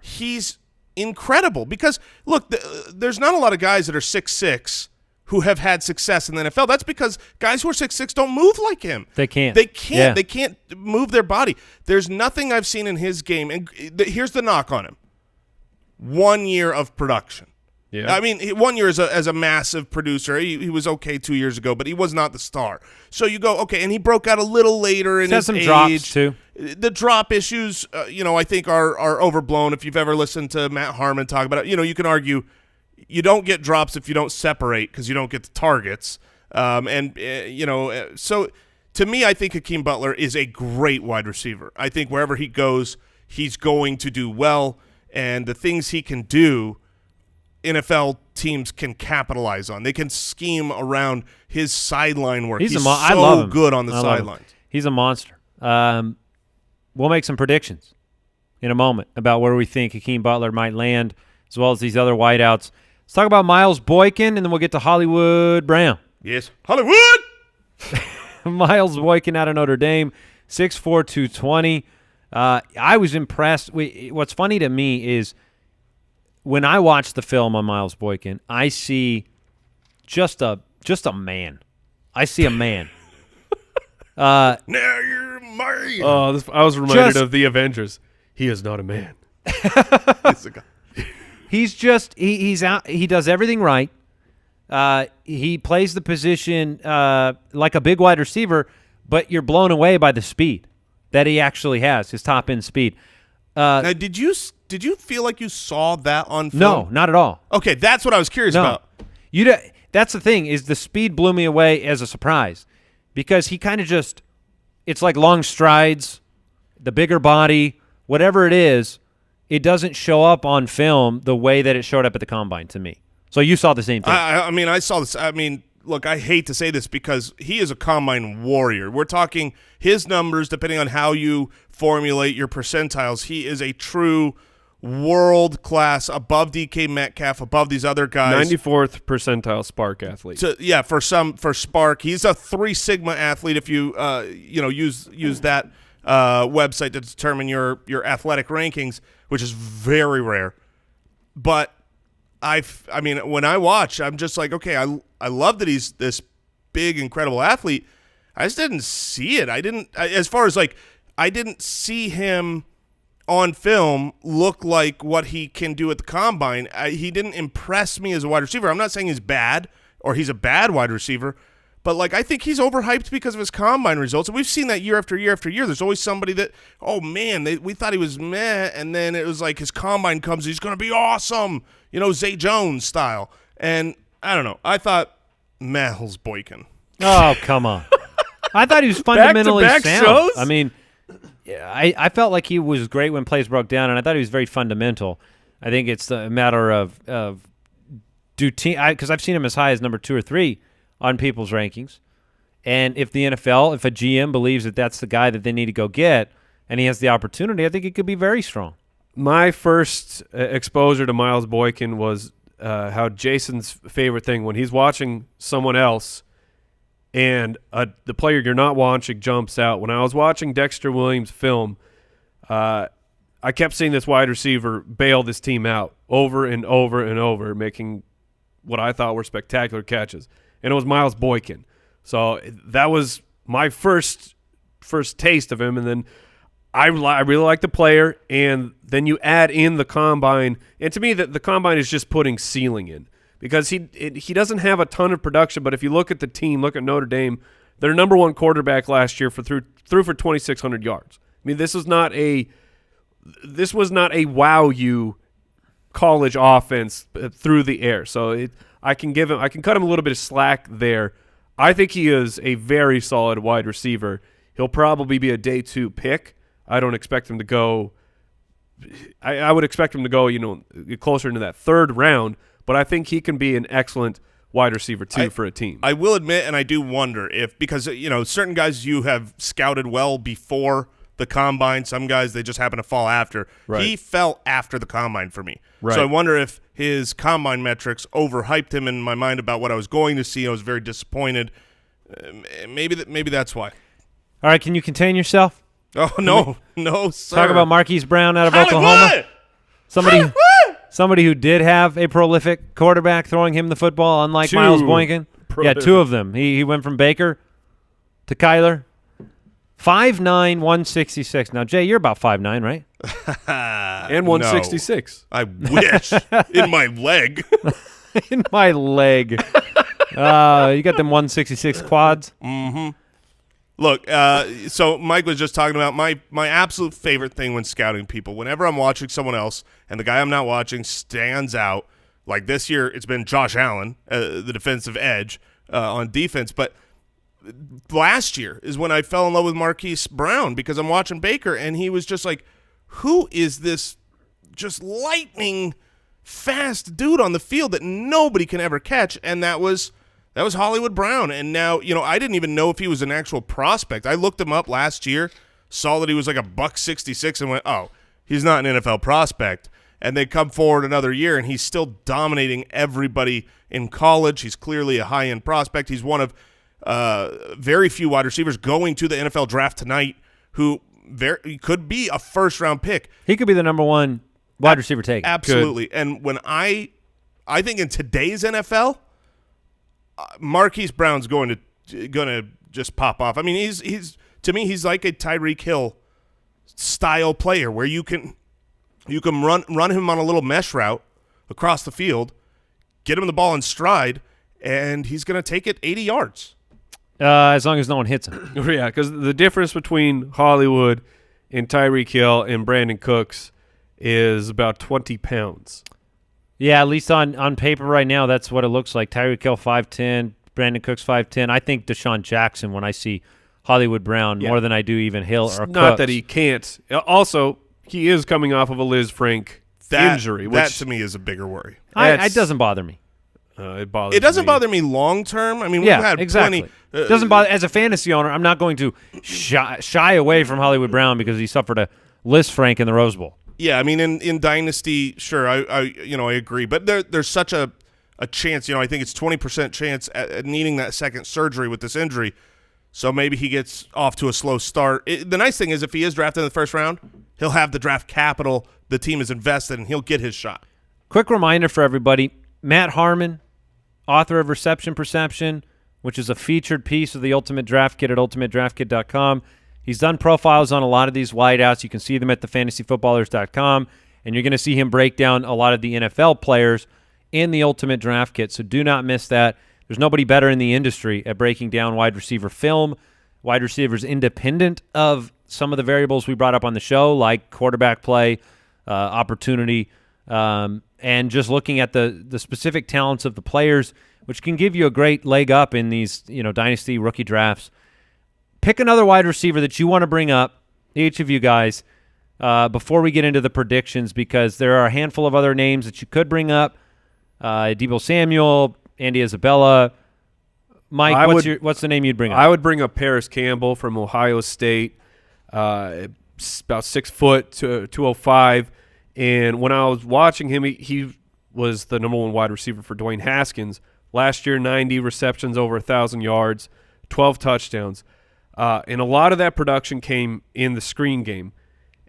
he's incredible. Because, look, there's not a lot of guys that are 6'6", who have had success in the NFL. That's because guys who are 6'6" don't move like him. They can't. Yeah. They can't move their body. There's nothing I've seen in his game. And here's the knock on him. 1 year of production. Yeah. I mean, 1 year as a massive producer. He was okay 2 years ago, but he was not the star. So you go, okay, and he broke out a little later in his some age. drops too. The drop issues, I think are overblown. If you've ever listened to Matt Harmon talk about it, you can argue you don't get drops if you don't separate because you don't get the targets. So to me, I think Hakeem Butler is a great wide receiver. I think wherever he goes, he's going to do well, and the things he can do, NFL teams can capitalize on. They can scheme around his sideline work. He's I love him. Good on the sidelines. He's a monster. We'll make some predictions in a moment about where we think Hakeem Butler might land, as well as these other wideouts. Let's talk about Miles Boykin, and then we'll get to Hollywood Brown. Yes, Hollywood! Miles Boykin out of Notre Dame, 6'4", 220. I was impressed. What's funny to me is when I watch the film on Miles Boykin, I see just a man. I see a man. Now you're mine. Oh, I was reminded of the Avengers. He is not a man. He's a guy. He's out. He does everything right. He plays the position like a big wide receiver, but you're blown away by the speed that he actually has, his top end speed. Now, did you feel like you saw that on film? No, not at all. Okay, that's what I was curious about. That's the thing, is the speed blew me away as a surprise because he kind of just, it's like long strides, the bigger body, whatever it is, it doesn't show up on film the way that it showed up at the combine to me. So you saw the same thing. I saw this. I mean, look, I hate to say this because he is a combine warrior. We're talking his numbers, depending on how you formulate your percentiles, he is a true world class, above DK Metcalf, above these other guys. 94th percentile Spark athlete. For Spark, he's a 3 Sigma athlete. If you use that website to determine your athletic rankings, which is very rare. But when I watch, I'm just like, okay, I love that he's this big, incredible athlete. I just didn't see it. I didn't see him on film look like what he can do at the combine. He didn't impress me as a wide receiver. I'm not saying he's bad or he's a bad wide receiver, but I think he's overhyped because of his combine results. And we've seen that year after year after year. There's always somebody that, oh man, we thought he was meh, and then it was like his combine comes, he's going to be awesome, Zay Jones style. And I don't know. I thought Miles Boykin. Oh, come on. I thought he was fundamentally Back-to-back sound. shows? I mean, I felt like he was great when plays broke down, and I thought he was very fundamental. I think it's a matter of because I've seen him as high as number 2 or 3 on people's rankings. And if the NFL, if a GM believes that that's the guy that they need to go get, and he has the opportunity, I think he could be very strong. My first exposure to Miles Boykin was how Jason's favorite thing when he's watching someone else and the player you're not watching jumps out. When I was watching Dexter Williams' film, I kept seeing this wide receiver bail this team out over and over and over, making what I thought were spectacular catches. And it was Miles Boykin. So that was my first taste of him. And then I really like the player, and then you add in the combine. And to me, the combine is just putting ceiling in. Because he doesn't have a ton of production, but if you look at the team, look at Notre Dame, their number 1 quarterback last year threw for 2,600 yards. I mean, this was not a wow you college offense through the air. So I can cut him a little bit of slack there. I think he is a very solid wide receiver. He'll probably be a day 2 pick. I don't expect him to go. I would expect him to go, closer into that 3rd round. But I think he can be an excellent wide receiver, too, for a team. I will admit, and I do wonder because certain guys you have scouted well before the combine. Some guys, they just happen to fall after. Right. He fell after the combine for me. Right. So I wonder if his combine metrics overhyped him in my mind about what I was going to see. I was very disappointed. Maybe that's why. All right, can you contain yourself? Oh, no, sir. Talk about Marquise Brown out of Oklahoma. Somebody who did have a prolific quarterback throwing him the football, unlike Miles Boykin. Prolific. Yeah, 2 of them. He went from Baker to Kyler. 5'9", 166. Now, Jay, you're about 5'9", right? And 166. No, I wish. In my leg. In my leg. You got them 166 quads? Mm-hmm. Look, so Mike was just talking about my absolute favorite thing when scouting people. Whenever I'm watching someone else and the guy I'm not watching stands out, like this year it's been Josh Allen, the defensive edge on defense. But last year is when I fell in love with Marquise Brown because I'm watching Baker, and he was just like, who is this just lightning fast dude on the field that nobody can ever catch? And that was Hollywood Brown. And now, I didn't even know if he was an actual prospect. I looked him up last year, saw that he was like $166, and went, oh, he's not an NFL prospect. And they come forward another year, and he's still dominating everybody in college. He's clearly a high-end prospect. He's one of very few wide receivers going to the NFL draft tonight who could be a first-round pick. He could be the number 1 wide receiver taken. Absolutely. Good. And when I think in today's NFL, Marquise Brown's going to just pop off. I mean, he's to me, he's like a Tyreek Hill style player where you can run him on a little mesh route across the field, get him the ball in stride, and he's going to take it 80 yards. As long as no one hits him. Yeah, because the difference between Hollywood and Tyreek Hill and Brandon Cooks is about 20 pounds. Yeah, at least on paper right now, that's what it looks like. Tyreek Hill 5'10", Brandon Cooks 5'10". I think Deshaun Jackson when I see Hollywood Brown more than I do even Hill or Cooks. Not that he can't. Also, he is coming off of a Liz Frank injury. That to me is a bigger worry. It doesn't bother me. It bothers me. It doesn't bother me long term. I mean, we've had exactly. plenty. It doesn't bother as a fantasy owner. I'm not going to shy away from Hollywood Brown because he suffered a Liz Frank in the Rose Bowl. Yeah, I mean, in Dynasty, sure, I agree. But there's such a chance, I think it's 20% chance at needing that second surgery with this injury. So maybe he gets off to a slow start. The nice thing is if he is drafted in the first round, he'll have the draft capital the team is invested, and he'll get his shot. Quick reminder for everybody, Matt Harmon, author of Reception Perception, which is a featured piece of the Ultimate Draft Kit at ultimatedraftkit.com. He's done profiles on a lot of these wideouts. You can see them at thefantasyfootballers.com, and you're going to see him break down a lot of the NFL players in the Ultimate Draft Kit, so do not miss that. There's nobody better in the industry at breaking down wide receiver film, wide receivers independent of some of the variables we brought up on the show, like quarterback play, opportunity, and just looking at the specific talents of the players, which can give you a great leg up in these dynasty rookie drafts. Pick another wide receiver that you want to bring up, each of you guys, before we get into the predictions, because there are a handful of other names that you could bring up. Deebo Samuel, Andy Isabella. Mike, what's the name you'd bring up? I would bring up Parris Campbell from Ohio State, about 6 foot to 205. And when I was watching him, he was the number 1 wide receiver for Dwayne Haskins. Last year, 90 receptions, over 1,000 yards, 12 touchdowns. And a lot of that production came in the screen game.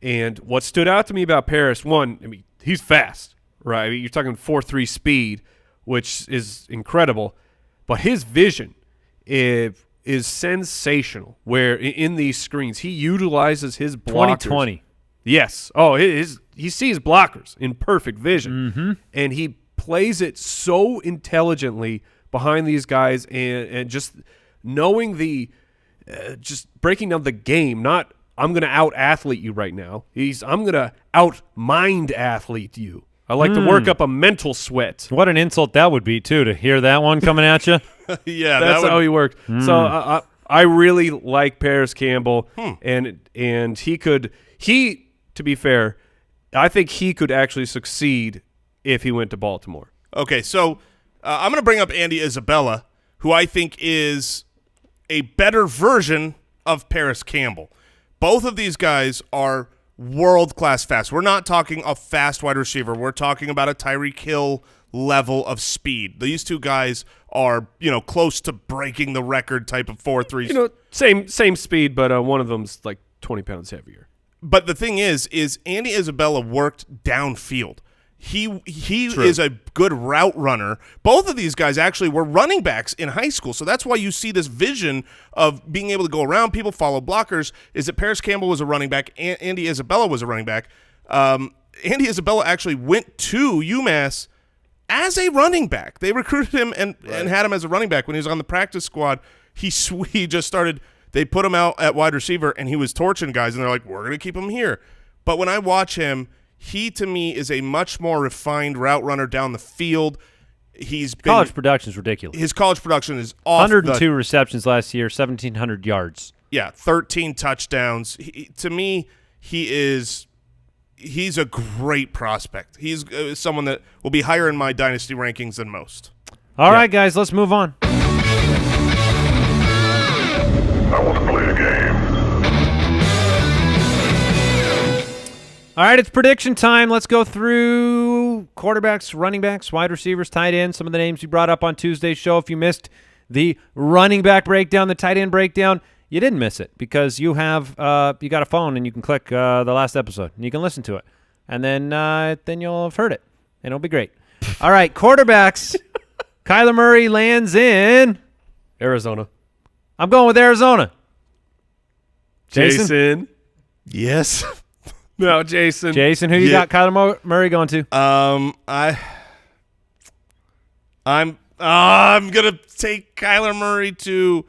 And what stood out to me about Parris, one, he's fast, right? You're talking 4.3 speed, which is incredible. But his vision is sensational, where in these screens, he utilizes his blockers. 2020. Yes. Oh, he sees blockers in perfect vision. And he plays it so intelligently behind these guys, and just knowing just breaking down the game, not I'm going to out-athlete you right now. I'm going to out-mind-athlete you. I like to work up a mental sweat. What an insult that would be, too, to hear that one coming at you. Yeah, that's how he worked. So I really like Parris Campbell, and he, to be fair, I think he could actually succeed if he went to Baltimore. Okay, so I'm going to bring up Andy Isabella, who I think is a better version of Parris Campbell. Both of these guys are world-class fast. We're not talking a fast wide receiver. We're talking about a Tyreek Hill level of speed. These two guys are, close to breaking the record type of 4.3. Same speed, but one of them's like 20 pounds heavier. But the thing is Andy Isabella worked downfield. He is a good route runner. Both of these guys actually were running backs in high school, so that's why you see this vision of being able to go around people, follow blockers, is that Parris Campbell was a running back, and Andy Isabella was a running back. Andy Isabella actually went to UMass as a running back. They recruited him and had him as a running back when he was on the practice squad. He just started – they put him out at wide receiver, and he was torching guys, and they're like, we're going to keep him here. But when I watch him – he, to me, is a much more refined route runner down the field. College production is ridiculous. His college production is off 102 receptions last year, 1,700 yards. Yeah, 13 touchdowns. To me, he's a great prospect. He's someone that will be higher in my dynasty rankings than most. All right, guys, let's move on. I want to play a game. All right, it's prediction time. Let's go through quarterbacks, running backs, wide receivers, tight ends, some of the names you brought up on Tuesday's show. If you missed the running back breakdown, the tight end breakdown, you didn't miss it because you have you got a phone and you can click the last episode and you can listen to it. And then you'll have heard it, and it'll be great. All right, quarterbacks. Kyler Murray lands in Arizona. I'm going with Arizona. Jason? Yes. No, Jason. Jason, who you got Kyler Murray going to? I'm gonna take Kyler Murray to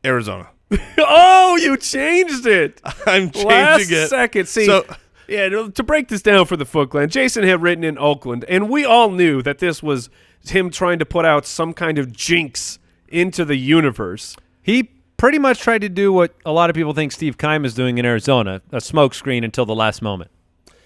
Arizona. Oh, you changed it. I'm changing Last it. second. See, to break this down for the Foot Clan, Jason had written in Oakland, and we all knew that this was him trying to put out some kind of jinx into the universe. He pretty much tried to do what a lot of people think Steve Keim is doing in Arizona, a smoke screen until the last moment.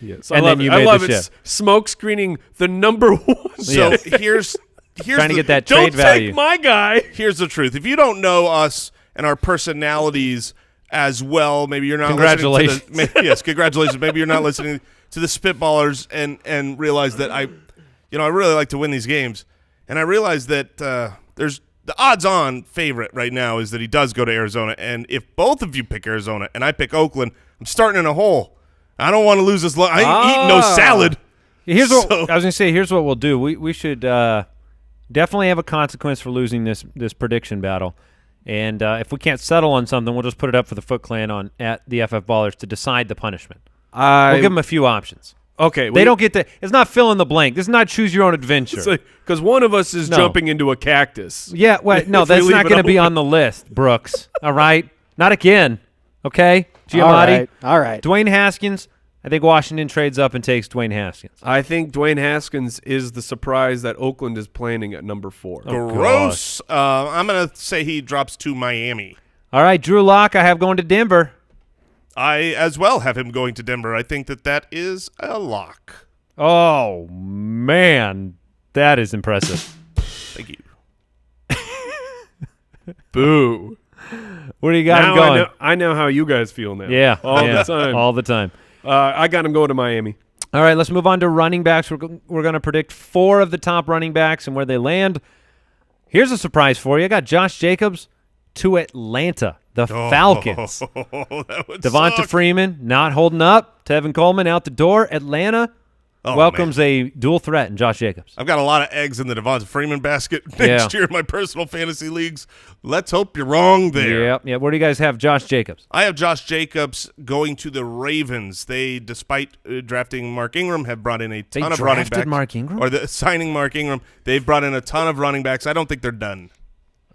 Yes, and then you made the shift. Smoke screening the number one. So here's trying to get that trade value. Don't take my guy. Here's the truth. If you don't know us and our personalities as well. Maybe you're not Congratulations. listening to yes, congratulations. Maybe you're not listening to the Spitballers and realize that I really like to win these games. And I realize that there's the odds-on favorite right now is that he does go to Arizona. And if both of you pick Arizona and I pick Oakland, I'm starting in a hole. I don't want to lose this. I ain't eating no salad. Here's what I was going to say. Here's what we'll do. We should definitely have a consequence for losing this prediction battle. And if we can't settle on something, we'll just put it up for the Foot Clan at the FF Ballers to decide the punishment. We'll give them a few options. Okay. They don't get to – it's not fill in the blank. This is not choose your own adventure. Because one of us is jumping into a cactus. Yeah, well, no, that's not going to be on the list, Brooks. All right? Not again. Okay? Giamatti? All right. Dwayne Haskins. I think Washington trades up and takes Dwayne Haskins. I think Dwayne Haskins is the surprise that Oakland is planning at number 4. Gross. I'm going to say he drops to Miami. All right, Drew Lock I have going to Denver. I as well have him going to Denver. I think that is a lock. Oh, man. That is impressive. Thank you. Boo. What do you got him Now going? I know how you guys feel now. Yeah. All the time. All the time. I got him going to Miami. All right, let's move on to running backs. We're going to predict 4 of the top running backs and where they land. Here's a surprise for you. I got Josh Jacobs to Atlanta, the Falcons. That would Devonta suck. Freeman not holding up. Tevin Coleman out the door. Atlanta welcomes a dual threat in Josh Jacobs. I've got a lot of eggs in the Devonta Freeman basket next year in my personal fantasy leagues. Let's hope you're wrong there. Yeah. Where do you guys have Josh Jacobs? I have Josh Jacobs going to the Ravens. They, despite drafting Mark Ingram, have brought in a ton of running backs. Mark Ingram? Or signing Mark Ingram. They've brought in a ton of running backs. I don't think they're done.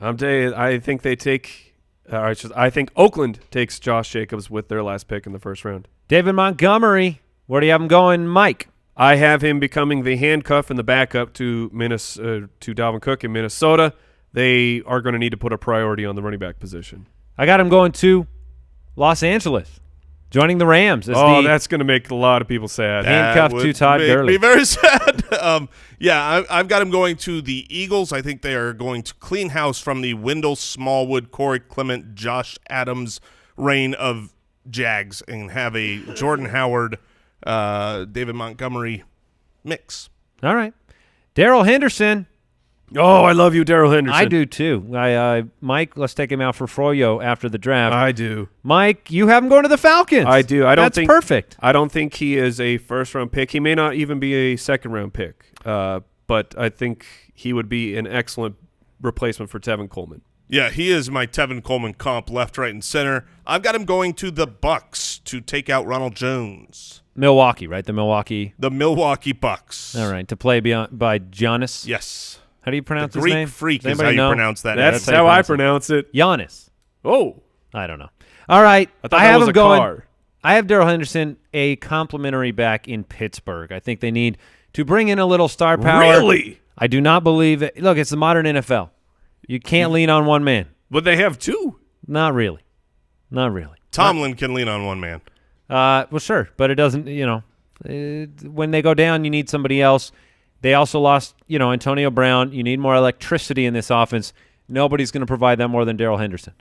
I'm telling you, I think they take I think Oakland takes Josh Jacobs with their last pick in the first round. David Montgomery. Where do you have him going, Mike? I have him becoming the handcuff and the backup to Dalvin Cook in Minnesota. They are going to need to put a priority on the running back position. I got him going to Los Angeles, joining the Rams. That's going to make a lot of people sad. Handcuffed to Todd Gurley. Be very sad. I've got him going to the Eagles. I think they are going to clean house from the Wendell Smallwood, Corey Clement, Josh Adams reign of Jags and have a Jordan Howard, David Montgomery mix. All right. Darrell Henderson. Oh, I love you, Darrell Henderson. I do too. Mike, let's take him out for Froyo after the draft. I do. Mike, you have him going to the Falcons. I do. That's perfect. I don't think he is a first-round pick. He may not even be a second-round pick, but I think he would be an excellent replacement for Tevin Coleman. Yeah, he is my Tevin Coleman comp, left, right, and center. I've got him going to the Bucks to take out Ronald Jones. Milwaukee, right? The Milwaukee Bucks. All right, to play by Giannis. Yes. How do you pronounce the his Greek name? freak is how you pronounce that. That's how I pronounce it. Giannis. Oh. I don't know. All right. I thought that was him a going. car. I have Darrell Henderson, a complimentary back in Pittsburgh. I think they need to bring in a little star power. Really? I do not believe it. Look, it's the modern NFL. You can't lean on one man. But they have 2. Not really. Tomlin can lean on one man. Well, sure, but it doesn't, when they go down, you need somebody else. They also lost, Antonio Brown. You need more electricity in this offense. Nobody's going to provide that more than Darrell Henderson.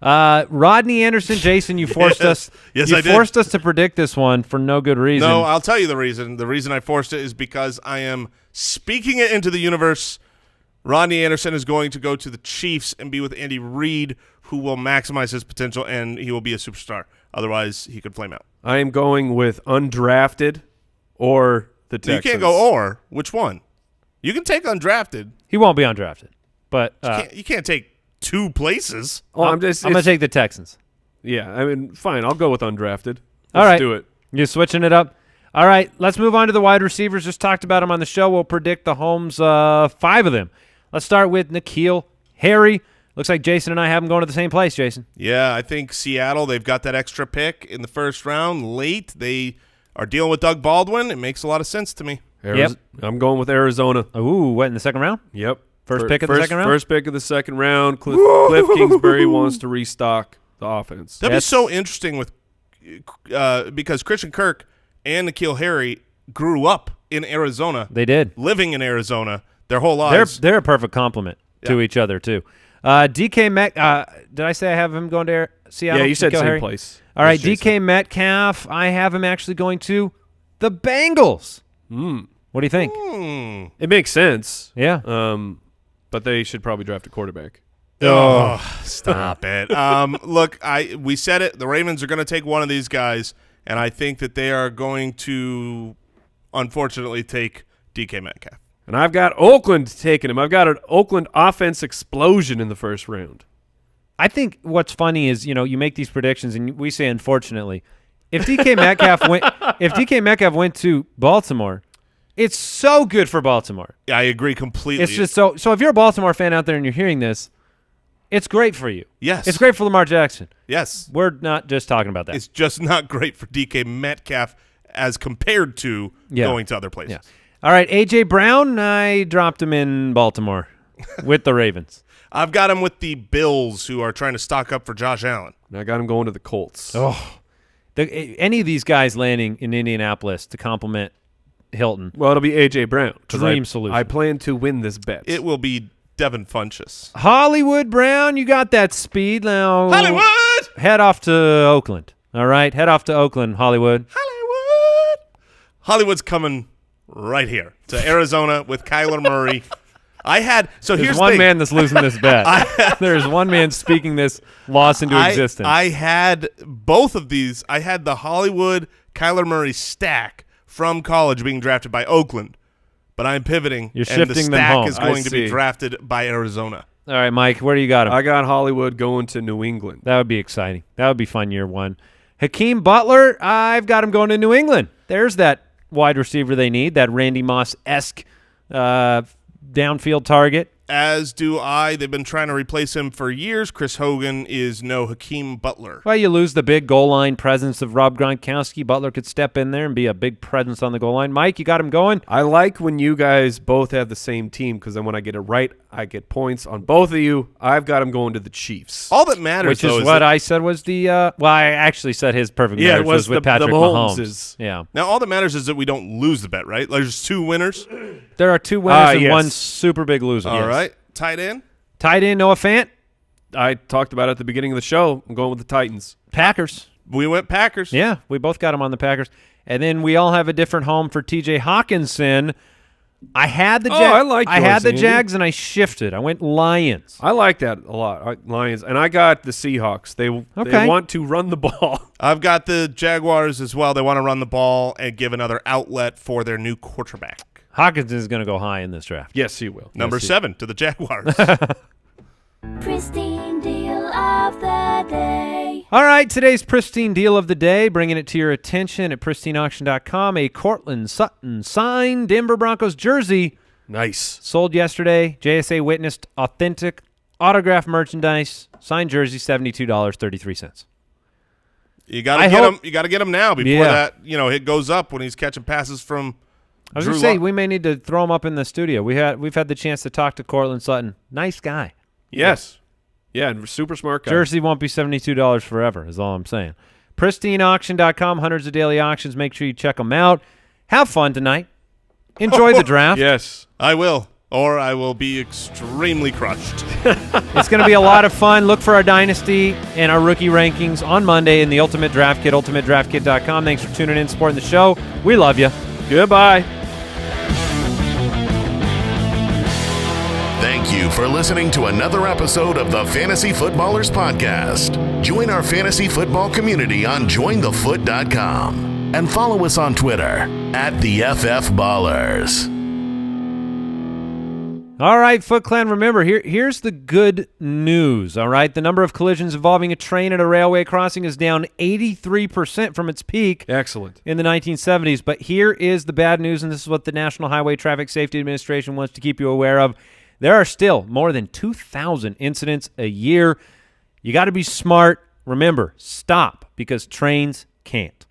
Rodney Anderson, Jason, you forced us. Yes, you I did. forced us to predict this one for no good reason. No, I'll tell you the reason. The reason I forced it is because I am speaking it into the universe. Rodney Anderson is going to go to the Chiefs and be with Andy Reid, who will maximize his potential, and he will be a superstar. Otherwise, he could flame out. I am going with undrafted or the Texans. You can't go or. Which one? You can take undrafted. He won't be undrafted, but You can't take 2 places. Oh, I'm going to take the Texans. Yeah, I mean, fine. I'll go with undrafted. All right. Do it. You're switching it up. All right, let's move on to the wide receivers. Just talked about them on the show. We'll predict the Holmes 5 of them. Let's start with N'Keal Harry. Looks like Jason and I have them going to the same place, Jason. Yeah, I think Seattle, they've got that extra pick in the first round late. They are dealing with Doug Baldwin. It makes a lot of sense to me. Yep. I'm going with Arizona. Ooh, what, in the second round? Yep. First pick of the second round? First pick of the second round. Cliff Kingsbury wants to restock the offense. That'd be so interesting with because Christian Kirk and N'Keal Harry grew up in Arizona. They did. Living in Arizona their whole lives. They're a perfect complement to each other, too. DK did I say I have him going to Seattle? Yeah, you said Go, same Harry? place. All right, as Jason. DK Metcalf, I have him actually going to the Bengals. What do you think? It makes sense. Yeah. But they should probably draft a quarterback. Oh, stop it. Look, we said it. The Ravens are going to take one of these guys, and I think that they are going to, unfortunately, take DK Metcalf. And I've got Oakland taking him. I've got an Oakland offense explosion in the first round. I think what's funny is, you make these predictions and we say unfortunately. If DK Metcalf went to Baltimore, it's so good for Baltimore. Yeah, I agree completely. It's just so if you're a Baltimore fan out there and you're hearing this, it's great for you. Yes. It's great for Lamar Jackson. Yes. We're not just talking about that. It's just not great for DK Metcalf as compared to going to other places. Yeah. All right, A.J. Brown, I dropped him in Baltimore with the Ravens. I've got him with the Bills, who are trying to stock up for Josh Allen. And I got him going to the Colts. Oh, any of these guys landing in Indianapolis to complement Hilton. Well, it'll be A.J. Brown. Dream solution. I plan to win this bet. It will be Devin Funchess. Hollywood Brown, you got that speed now. Hollywood! Head off to Oakland. All right, head off to Oakland, Hollywood. Hollywood's coming right here to Arizona with Kyler Murray. There's here's one the thing. man that's losing this bet. There's one man speaking this loss into existence. I had both of these. I had the Hollywood Kyler Murray stack from college being drafted by Oakland, but I'm pivoting. You're and the shifting them stack home. is going I to be see. drafted by Arizona. All right, Mike, where do you got him? I got Hollywood going to New England. That would be exciting. That would be fun year one. Hakeem Butler, I've got him going to New England. There's that wide receiver they need, that Randy Moss-esque downfield target. As do I. They've been trying to replace him for years. Chris Hogan is no Hakeem Butler. Well, you lose the big goal line presence of Rob Gronkowski. Butler could step in there and be a big presence on the goal line. Mike, you got him going? I like when you guys both have the same team because then when I get it right, I get points on both of you. I've got him going to the Chiefs. All that matters, Which though, is what I said was the I actually said his perfect marriage was with Patrick Mahomes. Yeah. Now, all that matters is that we don't lose the bet, right? There's two winners. There are two winners and yes. one super big loser. All right. Tight end. Tight end, Noah Fant. I talked about it at the beginning of the show. I'm going with the Titans. Packers. We went Packers. Yeah, we both got him on the Packers. And then we all have a different home for T.J. Hawkinson. I had the I had the Andy. Jags, and I shifted. I went Lions. I like that a lot. Lions. And I got the Seahawks. They want to run the ball. I've got the Jaguars as well. They want to run the ball and give another outlet for their new quarterback. Hawkinson is going to go high in this draft. Yes, he will. Number 7 to the Jaguars. Pristine deal of the day. All right, today's pristine deal of the day, bringing it to your attention at pristineauction.com, a Cortland Sutton signed Denver Broncos jersey. Nice. Sold yesterday. JSA witnessed authentic autographed merchandise, signed jersey, $72.33. You got to get him. You got to get him now before that. It goes up when he's catching passes from. I was going to say we may need to throw him up in the studio. We've had the chance to talk to Cortland Sutton. Nice guy. Yes. Yeah, and super smart guy. Jersey won't be $72 forever, is all I'm saying. PristineAuction.com, hundreds of daily auctions. Make sure you check them out. Have fun tonight. Enjoy the draft. Yes. I will, or I will be extremely crushed. It's going to be a lot of fun. Look for our dynasty and our rookie rankings on Monday in the Ultimate Draft Kit, ultimatedraftkit.com. Thanks for tuning in, supporting the show. We love you. Goodbye. Thank you for listening to another episode of the Fantasy Footballers Podcast. Join our fantasy football community on jointhefoot.com and follow us on Twitter @TheFFBallers. All right, Foot Clan, remember, here's the good news, all right? The number of collisions involving a train at a railway crossing is down 83% from its peak. Excellent. In the 1970s. But here is the bad news, and this is what the National Highway Traffic Safety Administration wants to keep you aware of. There are still more than 2,000 incidents a year. You got to be smart. Remember, stop, because trains can't.